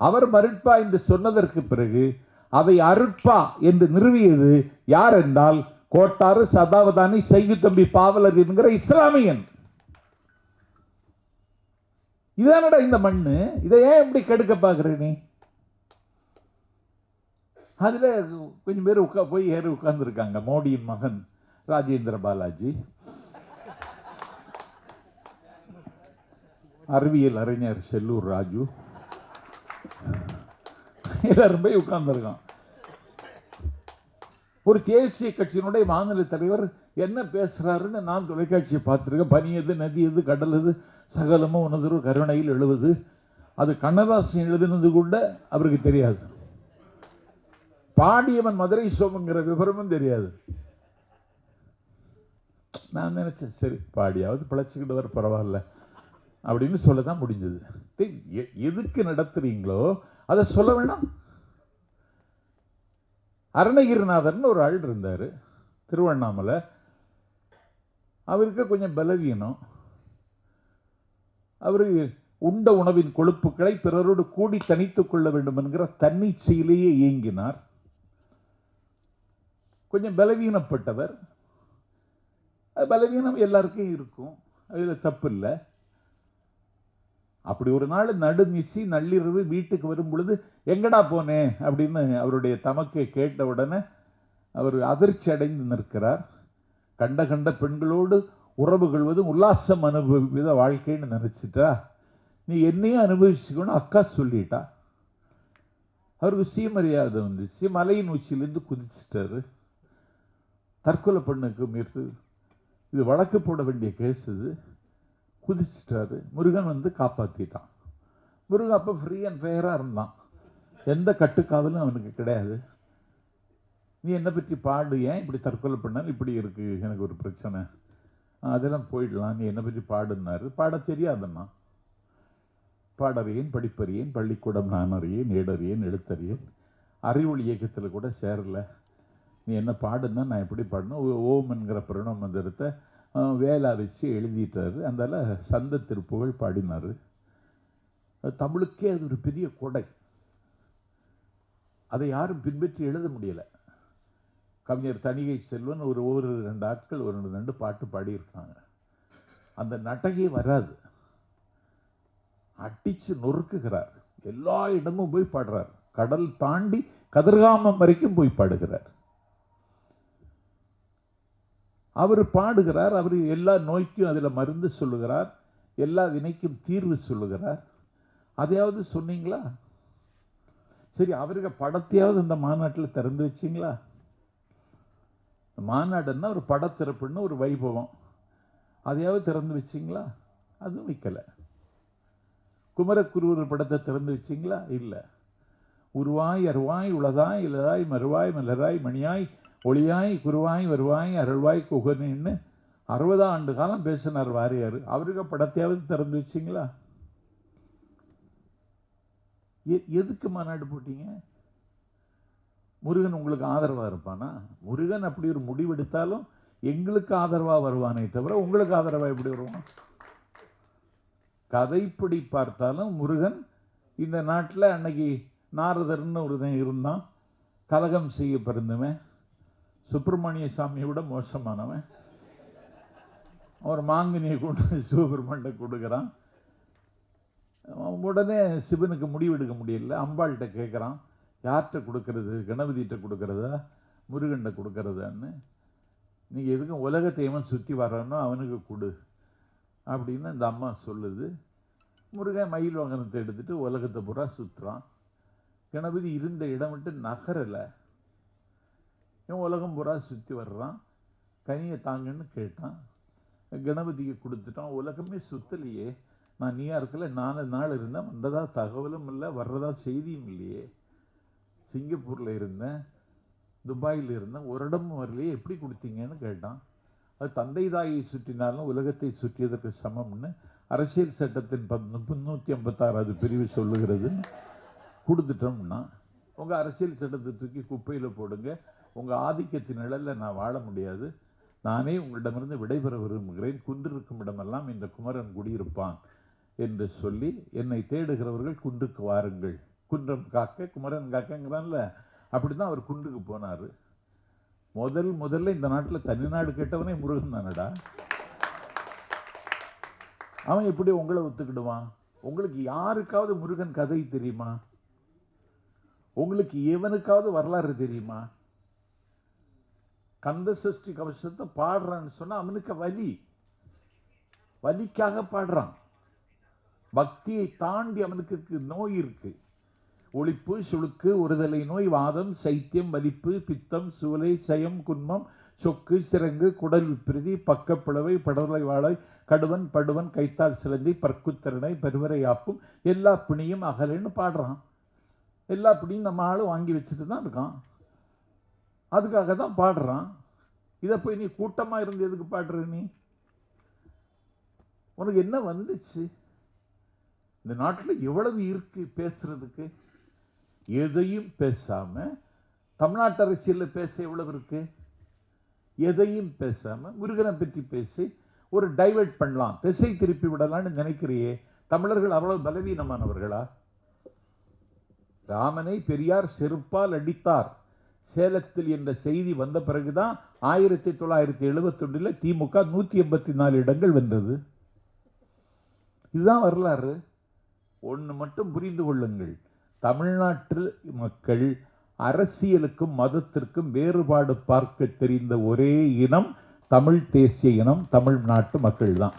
அவர் மருட்பா என்று சொன்னதற்கு பிறகு அதை அருட்பா என்று நிறுவியது யார் என்றால் கோட்டாறு சதாவதானி செய்குத்தம்பி பாவலர் என்கிற இஸ்லாமியன். இதானடா இந்த மண்ணு, இதை ஏன் இப்படி கெடுக்க பார்க்கிற நீ? அதுல கொஞ்சம் பேர் போய் ஏறி உட்கார்ந்து இருக்காங்க. மோடியின் மகன் ராஜேந்திர பாலாஜி, அறிவியல் அறிஞர் செல்லூர் ராஜு, எல்லாரும் போய் உட்கார்ந்துருக்கான். ஒரு தேசிய கட்சியினுடைய மாநில தலைவர் என்ன பேசுறாருன்னு நான் தொலைக்காட்சியை பார்த்துருக்கேன். பனியது நதியது கடலது சகலமும் உனதொரு கருணையில் எழுவது. அது கண்ணதாசன் எழுதினது கூட அவருக்கு தெரியாது. பாடியவன் மதுரை சோமங்கிற விவரமும் தெரியாது. நான் நினைச்சேன் சரி பாடியாவது பிழைச்சிக்கிட்டு வர பரவாயில்ல அப்படின்னு சொல்லதான் முடிஞ்சது. எதுக்கு நடத்துறீங்களோ அதை சொல்ல வேணாம். அருணகிரிநாதன் ஒரு ஆள் இருந்தார் திருவண்ணாமலை. அவருக்கு கொஞ்சம் பலவீனம். அவரு உண்ட உணவின் கொழுப்புகளை பிறரோடு கூடி தனித்துக் கொள்ள வேண்டும் என்கிற தன்னிச்சையிலேயே இயங்கினார். கொஞ்சம் பலவீனப்பட்டவர். பலவீனம் எல்லாருக்கும் இருக்கும், அதுல தப்பு இல்லை. அப்படி ஒரு நாள் நடுநிசி நள்ளிரவு வீட்டுக்கு வரும் பொழுது எங்கடா போனேன் அப்படின்னு அவருடைய தமக்கை கேட்ட உடனே அவர் அதிர்ச்சி அடைந்து நிற்கிறார். கண்ட கண்ட பெண்களோடு உறவு கொள்வதும் உல்லாசம் அனுபவித வாழ்க்கைன்னு நினைச்சிட்டா, நீ என்னையும் அனுபவிச்சுக்கணும் அக்கா சொல்லிட்டா. அவருக்கு சுயமரியாதை வந்துச்சு. மலையின் உச்சியிலிருந்து குதிச்சிட்டாரு. தற்கொலை பண்ணுக்கு முயற்சி. இது வழக்கு போட வேண்டிய கேஸ். இது குதிச்சிட்டாரு. முருகன் வந்து காப்பாத்திட்டான். முருகன் அப்ப ஃப்ரீ அண்ட் ஃபேரா இருந்தான். எந்த கட்டுக்காவலும் அவனுக்கு கிடையாது. நீ என்ன பற்றி பாடு, ஏன் இப்படி தற்கொலை பண்ணாலும் இப்படி இருக்கு, எனக்கு ஒரு பிரச்சனை, அதெல்லாம் போயிடலாம், நீ என்ன பற்றி பாடுனாரு. பாட தெரியாதுன்னா பாடறியேன் படிப்பறியேன் பள்ளிக்கூடம் நான் அறியேன் ஏடறியேன் எழுத்தறியேன் அறிவொளி இயக்கத்தில் கூட சேரல, நீ என்ன பாடுன்னா நான் எப்படி பாடணும். ஓம் என்கிற பிரணவ மந்திரத்தை வேலா வச்சு எழுதிட்டாரு. அதனால சந்த திருப்புகள் பாடினார். தமிழுக்கே அது ஒரு பெரிய கொடை. அதை யாரும் பின்பற்றி எழுத முடியலை. கவிஞர் தணிகை செல்வன் ஒரு 2 ஆட்கள் 2 பாட்டு பாடியிருக்காங்க. அந்த நட்டகே வராது, அடிச்சு நொறுக்குகிறார். எல்லா இடமும் போய் பாடுறார். கடல் தாண்டி கதிர்காமம் வரைக்கும் போய் பாடுகிறார். அவர் பாடுகிறார். அவர் எல்லா நோய்க்கும் அதில் மருந்து சொல்லுகிறார், எல்லா வினைக்கும் தீர்வு சொல்லுகிறார். அதையாவது சொன்னீங்களா? சரி, அவருக்கு படத்தையாவது இந்த மாநாட்டில் திறந்து வச்சிங்களா? மாநாடுன்னா ஒரு படத்திறப்புன்னு ஒரு வைபவம், அதையாவது திறந்து வச்சிங்களா? அதுவும் வைக்கல. குமரக்குருவர் படத்தை திறந்து வச்சிங்களா? இல்லை. உருவாய் அருவாய் உளதாய் இலதாய் மறுவாய் மலராய் மணியாய் ஒளியாய் குருவாய் வருவாய் அருள்வாய் குகனின்னு 60 ஆண்டு காலம் பேசினார் வாரியார். அவருக்கு படத்தையாவது திறந்து வச்சிங்களா? எதுக்கு மாநாடு போட்டீங்க? முருகன் உங்களுக்கு ஆதரவா இருப்பானா? முருகன் அப்படி ஒரு முடிவெடுத்தாலும் எங்களுக்கு ஆதரவா வருவானே தவிர உங்களுக்கு ஆதரவா எப்படி வருவான்? கதைப்படி பார்த்தாலும் முருகன் இந்த நாட்டில் அன்னைக்கு நாரதர்னு ஒருத்தன் இருந்தான், கலகம் செய்ய பிறந்தவன், சுப்பிரமணிய சாமியை விட மோசமானவன். அவர் மாங்கனியை கொண்டு சிவபெருமான்கிட்ட கொடுக்குறான். உடனே சிவனுக்கு முடிவெடுக்க முடியல. அம்பாள்கிட்ட கேட்குறான், யார்கிட்ட கொடுக்கறது, கணபதிகிட்ட கொடுக்கறதா முருகன்கிட்ட கொடுக்கறதான்னு. நீங்கள் எதுக்கும் உலகத்தையவன் சுற்றி வர்றானோ அவனுக்கு கொடு அப்படின்னு இந்த அம்மா சொல்லுது. முருகன் மயில் வாகனத்தை எடுத்துட்டு உலகத்தை பூரா சுற்றுறான். கணபதி இருந்த இடம் விட்டு நகரலை. இவன் உலகம் பூரா சுற்றி வர்றான். கனியை தாங்கன்னு கேட்டான், கணபதிக்கு கொடுத்துட்டான். உலகமே சுத்தலையே, நான் நியூயார்க்கில் 4 நாள் இருந்தேன், வந்ததா தகவலும் இல்லை, வர்றதா செய்தியும் இல்லையே. சிங்கப்பூரில் இருந்தேன், துபாயில் இருந்தேன், ஒரு இடமும் வரலையே, எப்படி கொடுத்தீங்கன்னு கேட்டான். அது தந்தை தாயை சுற்றினாலும் உலகத்தை சுற்றியதற்கு சமம்னு அரசியல் சட்டத்தின் 356வது பிரிவு சொல்லுகிறது. கொடுத்துட்டோம்னா உங்கள் அரசியல் சட்டத்தை தூக்கி குப்பையில் போடுங்க, உங்கள் ஆதிக்கத்தின் நிழலில் நான் வாழ முடியாது, நானே உங்களிடமிருந்து விடைபெற விரும்புகிறேன், குன்றிருக்கும் இடமெல்லாம் இந்த குமரன் குடியிருப்பான் என்று சொல்லி என்னை தேடுகிறவர்கள் குன்றுக்கு வாருங்கள், குன்றம் காக்க குமரன் காக்கங்கிறான்ல, அப்படி தான் அவர் குன்றுக்கு போனார். முதல்ல இந்த நாட்டில் தனிநாடு கேட்டவனே முருகன் தானடா. அவன் எப்படி உங்களை ஒத்துக்கிடுவான்? உங்களுக்கு யாருக்காவது முருகன் கதை தெரியுமா? உங்களுக்கு எவனுக்காவது வரலாறு தெரியுமா? கந்த சஷ்டி கவசத்தை பாடுறான்னு சொன்னா அவனுக்கு வலிக்காக பாடுறான். பக்தியை தாண்டி அவனுக்கு நோய் இருக்கு. ஒளிப்பு, சுளுக்கு, ஒருதலை நோய், வாதம், சைத்தியம், வலிப்பு, பித்தம், சூலை, சயம், குன்மம், சொக்கு, சிறங்கு, குடல் விப்ரதி, பக்கப்பிளவை, படலை வாழை, கடுவன், படுவன், கைத்தால் சிலந்தி, பற்குத்திறனை, பெருவரை ஆப்பும், எல்லா பிணியும் அகலைன்னு பாடுறான். எல்லா பிணியும் நம்ம ஆளும் வாங்கி வச்சுட்டு தான் இருக்கான். அதுக்காக தான் பாடுறான். இதை போய் நீ கூட்டமா இருந்து எதுக்கு பாடுற? நீ உனக்கு என்ன வந்துச்சு? இந்த நாட்டில் எவ்வளவு இருக்கு பேசுறதுக்கு? எதையும் பேசாம தமிழ்நாட்டு அரசியலில் பேச எவ்வளவு இருக்கு? எதையும் பேசாம முருகனை பற்றி பேசி ஒரு டைவர்ட் பண்ணலாம், திசை திருப்பி விடலான்னு நினைக்கிறியே. தமிழர்கள் அவ்வளவு பலவீனமானவர்களா? ராமனை பெரியார் செருப்பால் அடித்தார் சேலத்தில் என்ற செய்தி வந்த பிறகுதான் 1971 திமுக 184 இடங்கள் வென்றது. இதுதான் வரலாறு. ஒன்று மட்டும் புரிந்து கொள்ளுங்கள், தமிழ்நாட்டில் மக்கள் அரசியலுக்கும் மதத்திற்கும் வேறுபாடு பார்க்க தெரிந்த ஒரே இனம் தமிழ் தேசிய இனம், தமிழ்நாட்டு மக்கள் தான்.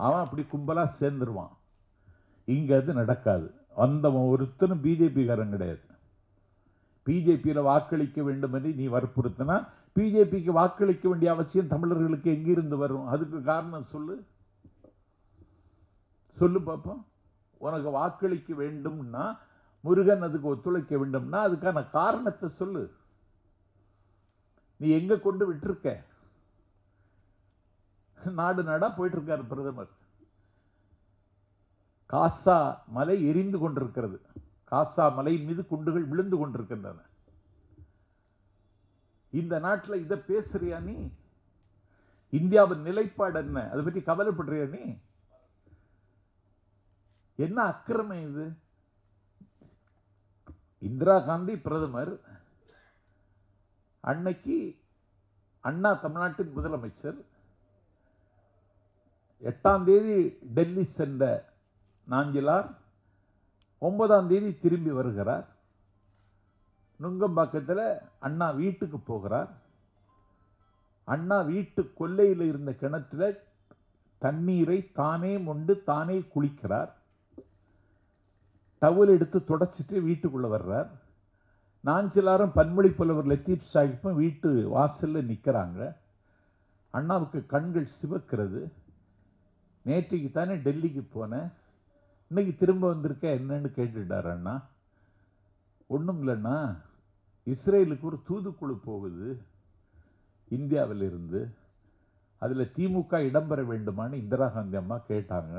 அவன் அப்படி கும்பலா சேர்ந்துருவான். இங்க அது நடக்காது. வந்தவன் ஒருத்தனும் பிஜேபிக்காரன் கிடையாது. பிஜேபியில் வாக்களிக்க வேண்டும் என்று நீ வற்புறுத்தினா பிஜேபிக்கு வாக்களிக்க வேண்டிய அவசியம் தமிழர்களுக்கு எங்கிருந்து வரும்? அதுக்கு காரணம் சொல்லு பார்ப்போம். உனக்கு வாக்களிக்க வேண்டும்னா, முருகன் அதுக்கு ஒத்துழைக்க வேண்டும்னா அதுக்கான காரணத்தை சொல்லு. நீ எங்க கொண்டு விட்டுருக்க? நாடு நாடா போயிட்டு இருக்காரு பிரதமர். காசா மலை எரிந்து கொண்டிருக்கிறது. காசா மலை மீது குண்டுகள் விழுந்து கொண்டிருக்கின்றன. இந்த நாட்டில் இதை பேசுறியா நீ? இந்தியாவின் நிலைப்பாடு என்ன? அதை பற்றி கவலைப்படுறியா நீ? என்ன அக்கிரமம் இது? இந்திரா காந்தி பிரதமர், அன்னைக்கு அண்ணா தமிழ்நாட்டின் முதலமைச்சர், 8ஆம் தேதி டெல்லி சென்ற நாஞ்சிலார் 9ஆம் தேதி திரும்பி வருகிறார். நுங்கம்பாக்கத்தில் அண்ணா வீட்டுக்கு போகிறார். அண்ணா வீட்டு கொல்லையில் இருந்த கிணற்றில் தண்ணீரை தானே மொண்டு தானே குளிக்கிறார். டவல் எடுத்து தொடச்சிட்டு வீட்டுக்குள்ள வர்றார். நாஞ்சிலாரும் பன்மொழி புலவர் லத்தீப் சாஹிப்பும் வீட்டு வாசல்ல நிற்கிறாங்க. அண்ணாவுக்கு கண்கள் சிவக்கிறது. நேற்றைக்கு தானே டெல்லிக்கு போனேன், இன்னைக்கு திரும்ப வந்திருக்க என்னன்னு கேட்டுட்டார் அண்ணா. ஒன்றும் இல்லைண்ணா, இஸ்ரேலுக்கு ஒரு தூதுக்குழு போகுது இந்தியாவில் இருந்து, அதில் திமுக இடம்பெற வேண்டுமான்னு இந்திரா காந்தி அம்மா கேட்டாங்க.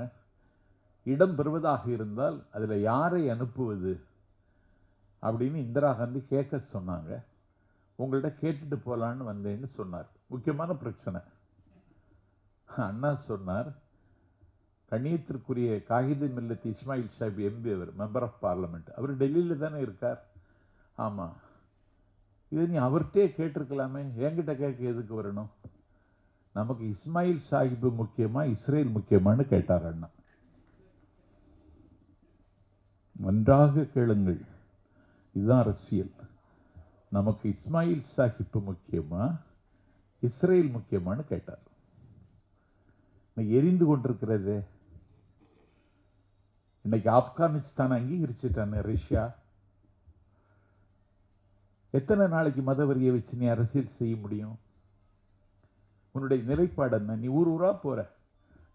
இடம் பெறுவதாக இருந்தால் அதில் யாரை அனுப்புவது அப்படின்னு இந்திரா காந்தி கேட்க சொன்னாங்க. உங்கள்கிட்ட கேட்டுட்டு போகலான்னு வந்தேன்னு சொன்னார். முக்கியமான பிரச்சனை. அண்ணா சொன்னார், கண்ணியத்திற்குரிய காகித மில்லத் இஸ்மாயில் சாஹிப் எம்பி, அவர் மெம்பர் ஆஃப் பார்லிமெண்ட், அவர் டெல்லியில் தானே இருக்கார். ஆமாம், இதை நீ அவர்கிட்டே கேட்டிருக்கலாமே, என்கிட்ட கேட்க எதுக்கு வரணும்? நமக்கு இஸ்மாயில் சாஹிப் முக்கியமா இஸ்ரேல் முக்கியமானு கேட்டார் அண்ணா. நன்றாக கேளுங்கள், இதுதான் அரசியல். நமக்கு இஸ்மாயில் சாஹிப் முக்கியமா இஸ்ரேல் முக்கியமானு கேட்டார். எரிந்து கொண்டிருக்கிறது. இன்னைக்கு ஆப்கானிஸ்தான் அங்கீகரிச்சுட்டானே ரஷ்யா. எத்தனை நாளைக்கு மதவரியை வச்சு நீ அரசியல் செய்ய முடியும்? உன்னுடைய நிலைப்பாடு என்ன? நீ ஊர் ஊரா போற,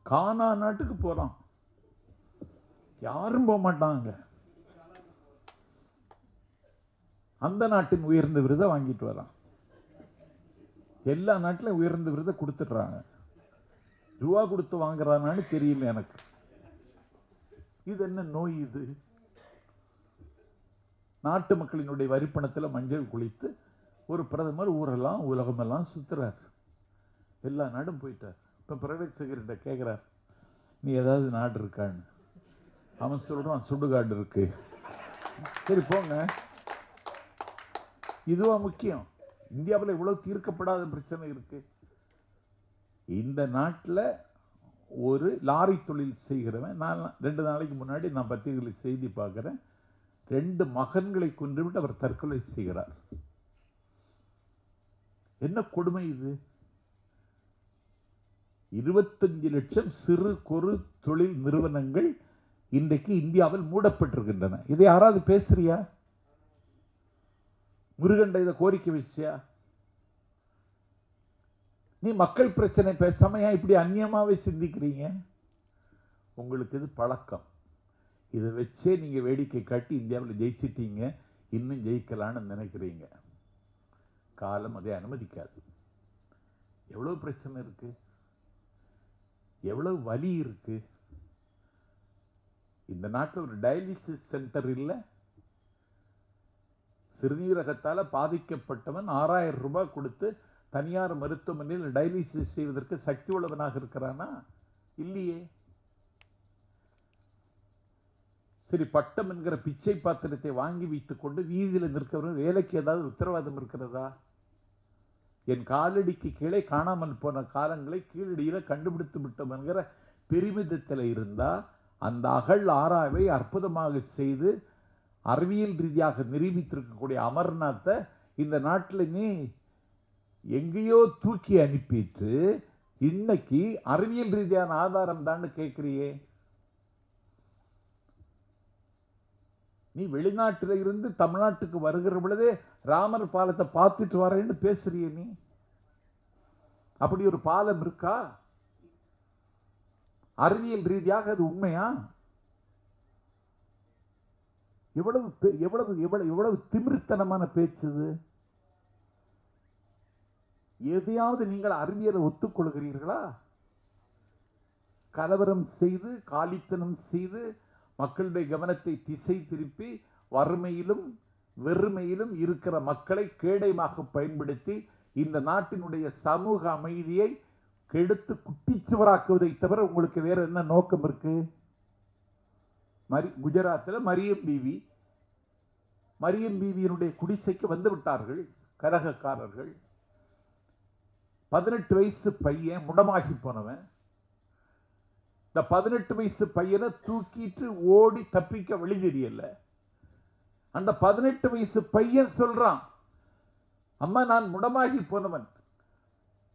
கானா நாட்டுக்கு போறான், யாரும் போக மாட்டாங்க. அந்த நாட்டின் உயர்ந்த விருதை வாங்கிட்டு வரான். எல்லா நாட்டிலும் உயர்ந்த விருதை கொடுத்துடுறாங்க. ரூபா கொடுத்து வாங்குறானான்னு தெரியல எனக்கு. இது என்ன நோய்? இது நாட்டு மக்களினுடைய வரிப்பணத்தில் மஞ்சள் குளித்து ஒரு பிரதமர் ஊரெல்லாம் உலகமெல்லாம் சுத்துறார், எல்லா நாடும் போயிட்டார். இப்ப பிரைவேட் செக்ரட்டரி கேட்கிறார், நீ ஏதாவது நாடு இருக்கான்னு. அவன் சொல்றான், சுடுகாடு இருக்கு. சரி போங்க. இதுவா முக்கியம்? இந்தியாவில் இவ்வளவு தீர்க்கப்படாத பிரச்சனை இருக்கு. இந்த நாட்டில் ஒரு லாரி தொழில் செய்கிறவன், நான் 2 நாளைக்கு முன்னாடி நான் பத்திரிகையில் செய்தி பார்க்கிறேன், 2 மகன்களை கொன்றுவிட்டு அவர் தற்கொலை செய்கிறார். என்ன கொடுமை இது? 25 லட்சம் சிறு குறு தொழில் நிறுவனங்கள் இன்றைக்கு இந்தியாவில் மூடப்பட்டிருக்கின்றன. இதை யாராவது பேசுறியா? முருகண்ட இதை கோரிக்கை வச்சியா? நீ மக்கள் பிரச்சனை பேசாம ஏன் இப்படி அந்நியமாவே சிந்திக்கிறீங்க? உங்களுக்கு இது பழக்கம். இதை வச்சே நீங்க வேடிக்கை காட்டி இந்தியாவில் ஜெயிச்சிட்டீங்க, இன்னும் ஜெயிக்கலான்னு நினைக்கிறீங்க. காலம் அதை அனுமதிக்காது. எவ்வளவு பிரச்சனை இருக்கு, எவ்வளவு வலி இருக்கு. இந்த நாட்டில் ஒரு டயாலிசிஸ் சென்டர் இல்லை. சிறுநீரகத்தால் பாதிக்கப்பட்டவன் 6000 ரூபாய் கொடுத்து தனியார் மருத்துவமனையில் டயாலிசிஸ் செய்வதற்கு சக்தி உள்ளவனாக இருக்கிறானா? இல்லையே. சரி, பட்டம் என்கிற பிச்சை பாத்திரத்தை வாங்கி வைத்துக் கொண்டு வீதியில் நிற்கிறவர்கள் வேலைக்கு ஏதாவது உத்தரவாதம் இருக்கிறதா? என் காலடிக்கு கீழே காணாமல் போன காலங்களை கீழடியில கண்டுபிடித்து விட்டோம் என்கிற பெருமிதத்தில் இருந்தா அந்த அகழ் ஆராய்வை அற்புதமாக செய்து அறிவியல் ரீதியாக நிரூபித்திருக்கக்கூடிய அமர்நாத்தை இந்த நாட்டில் நீ எங்கேயோ தூக்கி அனுப்பிட்டு இன்னைக்கு அறிவியல் ரீதியான ஆதாரம் தான் கேட்கிறியே. நீ வெளிநாட்டில இருந்து தமிழ்நாட்டுக்கு வருகிற பொழுதே ராமர் பாலத்தை பார்த்துட்டு வரேன்னு பேசுறிய. நீ அப்படி ஒரு பாலம் இருக்கா? அறிவியல் ரீதியாக அது உண்மையா? எவ்வளவு எவ்வளவு எவ்வளவு எவ்வளவு திமிர்த்தனமான பேச்சு! எதையாவது நீங்கள் அறிவியலை ஒத்துக்கொள்கிறீர்களா? கலவரம் செய்து காலித்தனம் செய்து மக்களுடைய கவனத்தை திசை திருப்பி வறுமையிலும் வெறுமையிலும் இருக்கிற மக்களை கேடயமாக பயன்படுத்தி இந்த நாட்டினுடைய சமூக அமைதியை கெடுத்து குட்டிச்சுவராக்குவதை தவிர உங்களுக்கு வேற என்ன நோக்கம் இருக்கு? குஜராத்தில் மரியம் பீவியினுடைய குடிசைக்கு வந்து விட்டார்கள் கரகக்காரர்கள். 18 வயசு பையன் முடமாகி போனவன். இந்த 18 வயசு பையனை தூக்கிட்டு ஓடி தப்பிக்க வழி தெரியல. அந்த 18 வயசு பையன் சொல்றான், அம்மா நான் முடமாகி போனவன்,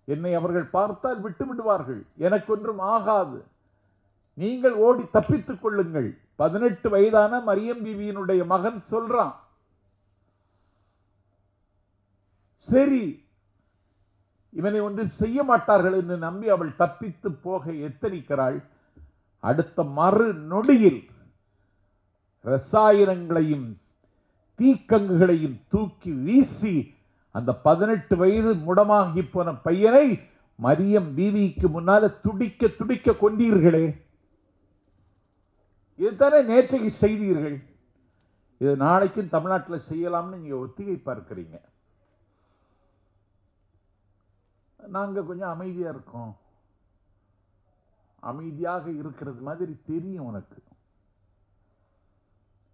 என்னை அவர்கள் பார்த்தால் விட்டு விடுவார்கள், எனக்கு ஒன்றும் ஆகாது, நீங்கள் ஓடி தப்பித்துக் கொள்ளுங்கள். 18 வயதான மரியம் பீவியினுடைய மகன் சொல்றான். சரி, இவனை ஒன்றும் செய்ய மாட்டார்கள் என்று நம்பி அவள் தப்பித்து போக எத்தனிக்கிறாள். அடுத்த மறு நொடியில் ரசாயனங்களையும் தீக்கங்குகளையும் தூக்கி வீசி அந்த 18 வயது முடமாகி போன பையனை மரியம் பீவிக்கு முன்னால துடிக்க துடிக்க கொண்டீர்களே. இதுதானே நேற்றைக்கு செய்தீர்கள். இது நாளைக்கும் தமிழ்நாட்டில் செய்யலாம்னு நீங்க ஒத்திகை பார்க்கிறீங்க. நாங்க கொஞ்சம் அமைதியா இருக்கோம். அமைதியாக இருக்கிறது மாதிரி தெரியும் உனக்கு.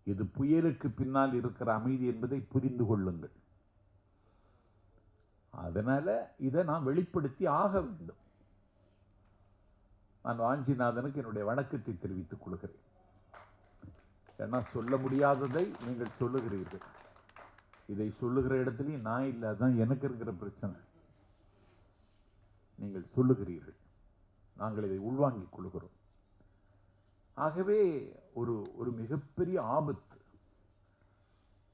இது புயலுக்கு பின்னால் இருக்கிற அமைதி என்பதை புரிந்து கொள்ளுங்கள். அதனால இதை நான் வெளிப்படுத்தி ஆக வேண்டும். நான் வாஞ்சிநாதனுக்கு என்னுடைய வணக்கத்தை தெரிவித்துக் கொள்கிறேன். ஏன்னா சொல்ல முடியாததை நீங்கள் சொல்லுகிறீர்கள். இதை சொல்லுகிற இடத்துலையும் நான் இல்லை, அதுதான் எனக்கு இருக்கிற பிரச்சனை. நீங்கள் சொல்லுகிறீர்கள், நாங்கள் இதை உள்வாங்கிக் கொள்கிறோம். ஆகவே ஒரு ஒரு மிகப்பெரிய ஆபத்து.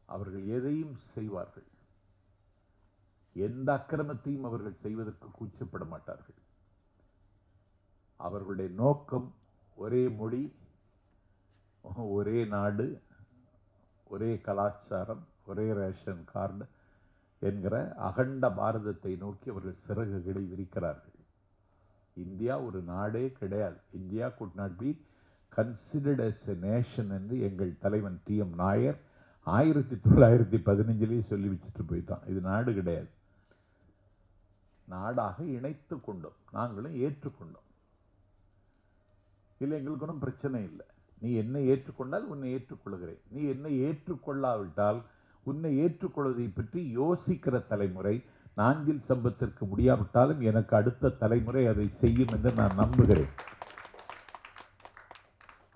அவர்கள் எதையும் செய்வார்கள், எந்த அக்கிரமத்தையும் அவர்கள் செய்வதற்கு கூச்சப்பட மாட்டார்கள். அவர்களுடைய நோக்கம் ஒரே மொழி, ஒரே நாடு, ஒரே கலாச்சாரம், ஒரே ரேஷன் கார்டு என்கிற அகண்ட பாரதத்தை நோக்கி அவர்கள் சிறகுகளை விரிக்கிறார்கள். இந்தியா ஒரு நாடே கிடையாது. India could not be considered as a nation என்று எங்கள் தலைவன் TM நாயர் 1915 சொல்லி வச்சுட்டு போயிட்டான். இது நாடு கிடையாது. நாடாக இணைத்து கொண்டோம், நாங்களும் ஏற்றுக்கொண்டோம். இல்லை, எங்களுக்கு ஒன்றும் பிரச்சனை இல்லை. நீ என்னை ஏற்றுக்கொண்டால் உன்னை ஏற்றுக்கொள்கிறேன். நீ என்னை ஏற்றுக்கொள்ளாவிட்டால் உன்னை ஏற்றுக்கொள்வதை பற்றி யோசிக்கிற தலைமுறை நாஞ்சில் சம்பத்திற்கு முடியாவிட்டாலும் எனக்கு அடுத்த தலைமுறை அதை செய்யும் என்று நான் நம்புகிறேன்.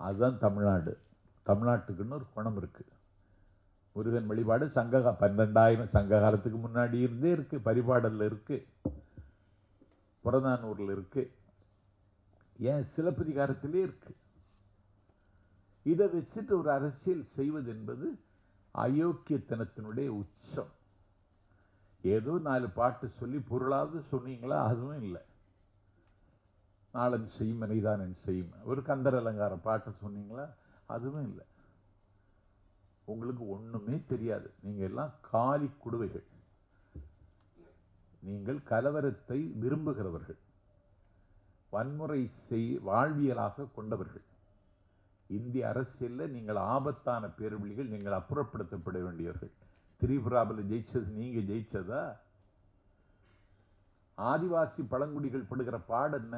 அதுதான் தமிழ்நாடு. தமிழ்நாட்டுக்குன்னு ஒரு குணம் இருக்கு. முருகன் வழிபாடு 12,000 சங்க காலத்துக்கு முன்னாடி இருந்தே இருக்கு. பரிபாடல்ல இருக்கு, புறநானூர்ல இருக்கு, ஏன் சிலப்பதிகாரத்திலே இருக்கு. இதை வச்சுட்டு ஒரு அரசியல் செய்வது என்பது அயோக்கியத்தனத்தினுடைய உச்சம். ஏதோ 4 பாட்டு சொல்லி பொருளாவது சொன்னீங்களா? அதுவும் இல்லை. நாளன் செய்யும் மனைதான் என் செய்யும் ஒரு கந்தர் அலங்கார பாட்டு சொன்னீங்களா? அதுவும் இல்லை. உங்களுக்கு ஒண்ணுமே தெரியாது. நீங்க எல்லாம் காலி குடுவைகள். நீங்கள் கலவரத்தை விரும்புகிறவர்கள், வன்முறை வாழ்வியலாக கொண்டவர்கள். இந்திய அரசியலில் நீங்கள் ஆபத்தான பேரொழிகள், நீங்கள் அப்புறப்படுத்தப்பட வேண்டியவர்கள். திரிபுராவில் ஜெயிச்சது நீங்க ஜெயிச்சதா? ஆதிவாசி பழங்குடிகள் படுகிற பாடு என்ன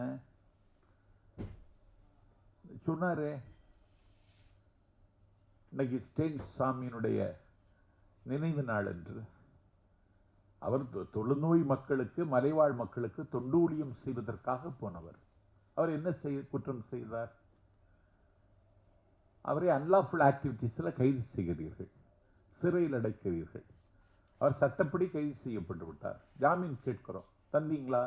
சொன்னாரே. இன்னைக்கு ஸ்டேன்ஸ் சாமியினுடைய நினைவு நாள் என்று அவர் தொழுநோய் மக்களுக்கு, மலைவாழ் மக்களுக்கு தொண்டூழியம் செய்வதற்காக போனவர். அவர் என்ன குற்றம் செய்தார்? அவரை அன்லாஃபுல் ஆக்டிவிட்டீஸில் கைது செய்கிறீர்கள், சிறையில் அடைக்கிறீர்கள். அவர் சட்டப்படி கைது செய்யப்பட்டு விட்டார். ஜாமீன் கேட்கிறோம், தந்தீங்களா?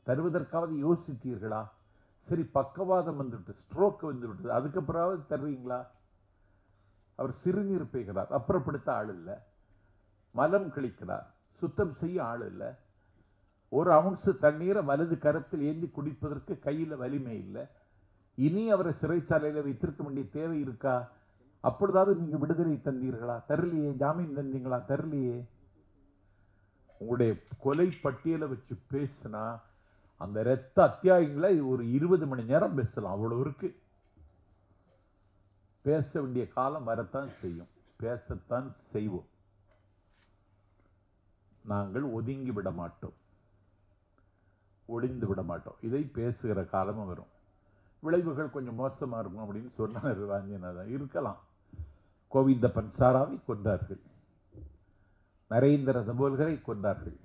தருவதற்காவது யோசித்தீர்களா? சரி, பக்கவாதம் வந்துவிட்டு, ஸ்ட்ரோக் வந்து விட்டது, அதுக்கப்புறமாவது தருவீங்களா? அவர் சிறுநீர் பெய்கிறார், அப்புறப்படுத்த ஆள் இல்லை. மலம் கழிக்கிறார், சுத்தம் செய்ய ஆள் இல்லை. ஒரு அவுன்ஸ் தண்ணீரை வலது கரத்தில் ஏந்தி குடிப்பதற்கு கையில் வலிமை இல்லை. இனி அவரை சிறைச்சாலையில் வைத்திருக்க வேண்டிய தேவை இருக்கா? அப்பொழுதாவது நீங்க விடுதலை தந்தீர்களா? தரலையே. ஜாமீன் தந்தீங்களா? தரலையே. உங்களுடைய கொலை பட்டியலை வச்சு பேசினா அந்த இரத்த அத்தியாயங்களை ஒரு 20 மணி நேரம் பேசலாம். அவ்வளவு இருக்கு. பேச வேண்டிய காலம் வரத்தான் செய்யும், பேசத்தான் செய்வோம். நாங்கள் ஒதுங்கி விட மாட்டோம், ஒளிந்து விட மாட்டோம். இதை பேசுகிற காலமும் வரும். விளைவுகள் கொஞ்சம் மோசமா இருக்கும் அப்படின்னு சொன்னார் வாஞ்சிநாதன். இருக்கலாம். கோவிந்த பன்சாராவை கொண்டார்கள், நரேந்திர தபோல்கரை கொண்டார்கள்,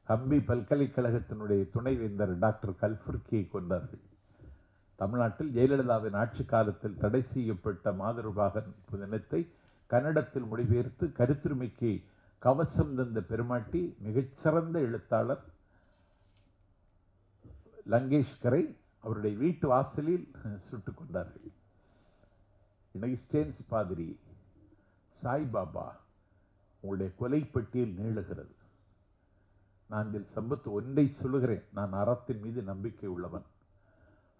ஹம்பி பல்கலைக்கழகத்தினுடைய துணைவேந்தர் டாக்டர் கல்புர்கியை கொண்டார்கள். தமிழ்நாட்டில் ஜெயலலிதாவின் ஆட்சி காலத்தில் தடை செய்யப்பட்ட மாதருபாகன் தினத்தை கன்னடத்தில் மொழிபெயர்த்து கருத்துரிமைக்கு கவசம் தந்த பெருமாட்டி மிகச்சிறந்த எழுத்தாளர் லங்கேஷ்கரை அவருடைய வீட்டு வாசலில் சுட்டுக் கொண்டார்கள். இன்னைக்கு ஸ்டேன்ஸ் பாதிரி, சாய்பாபா, உங்களுடைய கொலை பட்டியல் நீளுகிறது. நான் இதில் சம்பத்து ஒன்றை சொல்லுகிறேன். நான் அறத்தின் மீது நம்பிக்கை உள்ளவன்.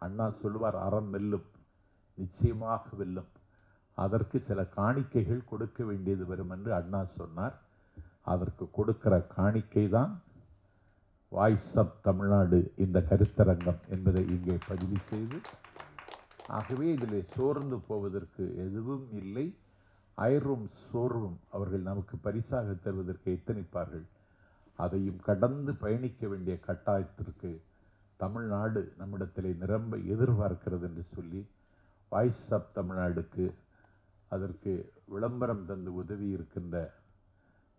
அண்ணா சொல்லுவார், அறம் வெல்லும், நிச்சயமாக வெல்லும். அதற்கு சில காணிக்கைகள் கொடுக்க வேண்டியது வரும் என்று அண்ணா சொன்னார். அதற்கு கொடுக்கிற காணிக்கை தான் வாய்ஸ் ஆஃப் தமிழ்நாடு இந்த கருத்தரங்கம் என்பதை இங்கே பதிவு செய்து, ஆகவே இதில் சோர்ந்து போவதற்கு எதுவும் இல்லை. அயர்வும் சோர்வும் அவர்கள் நமக்கு பரிசாக தருவதற்கு எத்தனிப்பார்கள். அதையும் கடந்து பயணிக்க வேண்டிய கட்டாயத்திற்கு தமிழ்நாடு நம்மிடத்திலே நிரம்ப எதிர்பார்க்கிறது என்று சொல்லி, வாய்ஸ் ஆஃப் தமிழ்நாடுக்கு அதற்கு விளம்பரம் தந்து உதவி இருக்கின்ற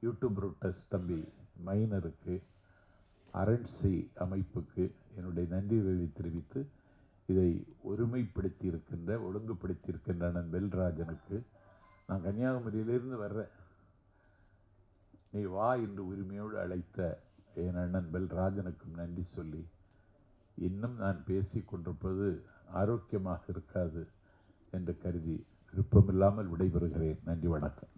யூடியூப் ரூட்டஸ் தம்பி மைனருக்கு, அரண்சி அமைப்புக்கு என்னுடைய நன்றியை தெரிவித்து, இதை ஒருமைப்படுத்தி இருக்கின்ற, ஒழுங்குபடுத்தி இருக்கின்ற அண்ணன் வெல்ராஜனுக்கு, நான் கன்னியாகுமரியிலிருந்து வர்றேன், நீ வா என்று உரிமையோடு அழைத்த என் அண்ணன் வெல்ராஜனுக்கும் நன்றி சொல்லி, இன்னும் நான் பேசிக் கொண்டிருப்பது ஆரோக்கியமாக இருக்காது என்று கருதி விருப்பமில்லாமல் விடைபெறுகிறேன். நன்றி, வணக்கம்.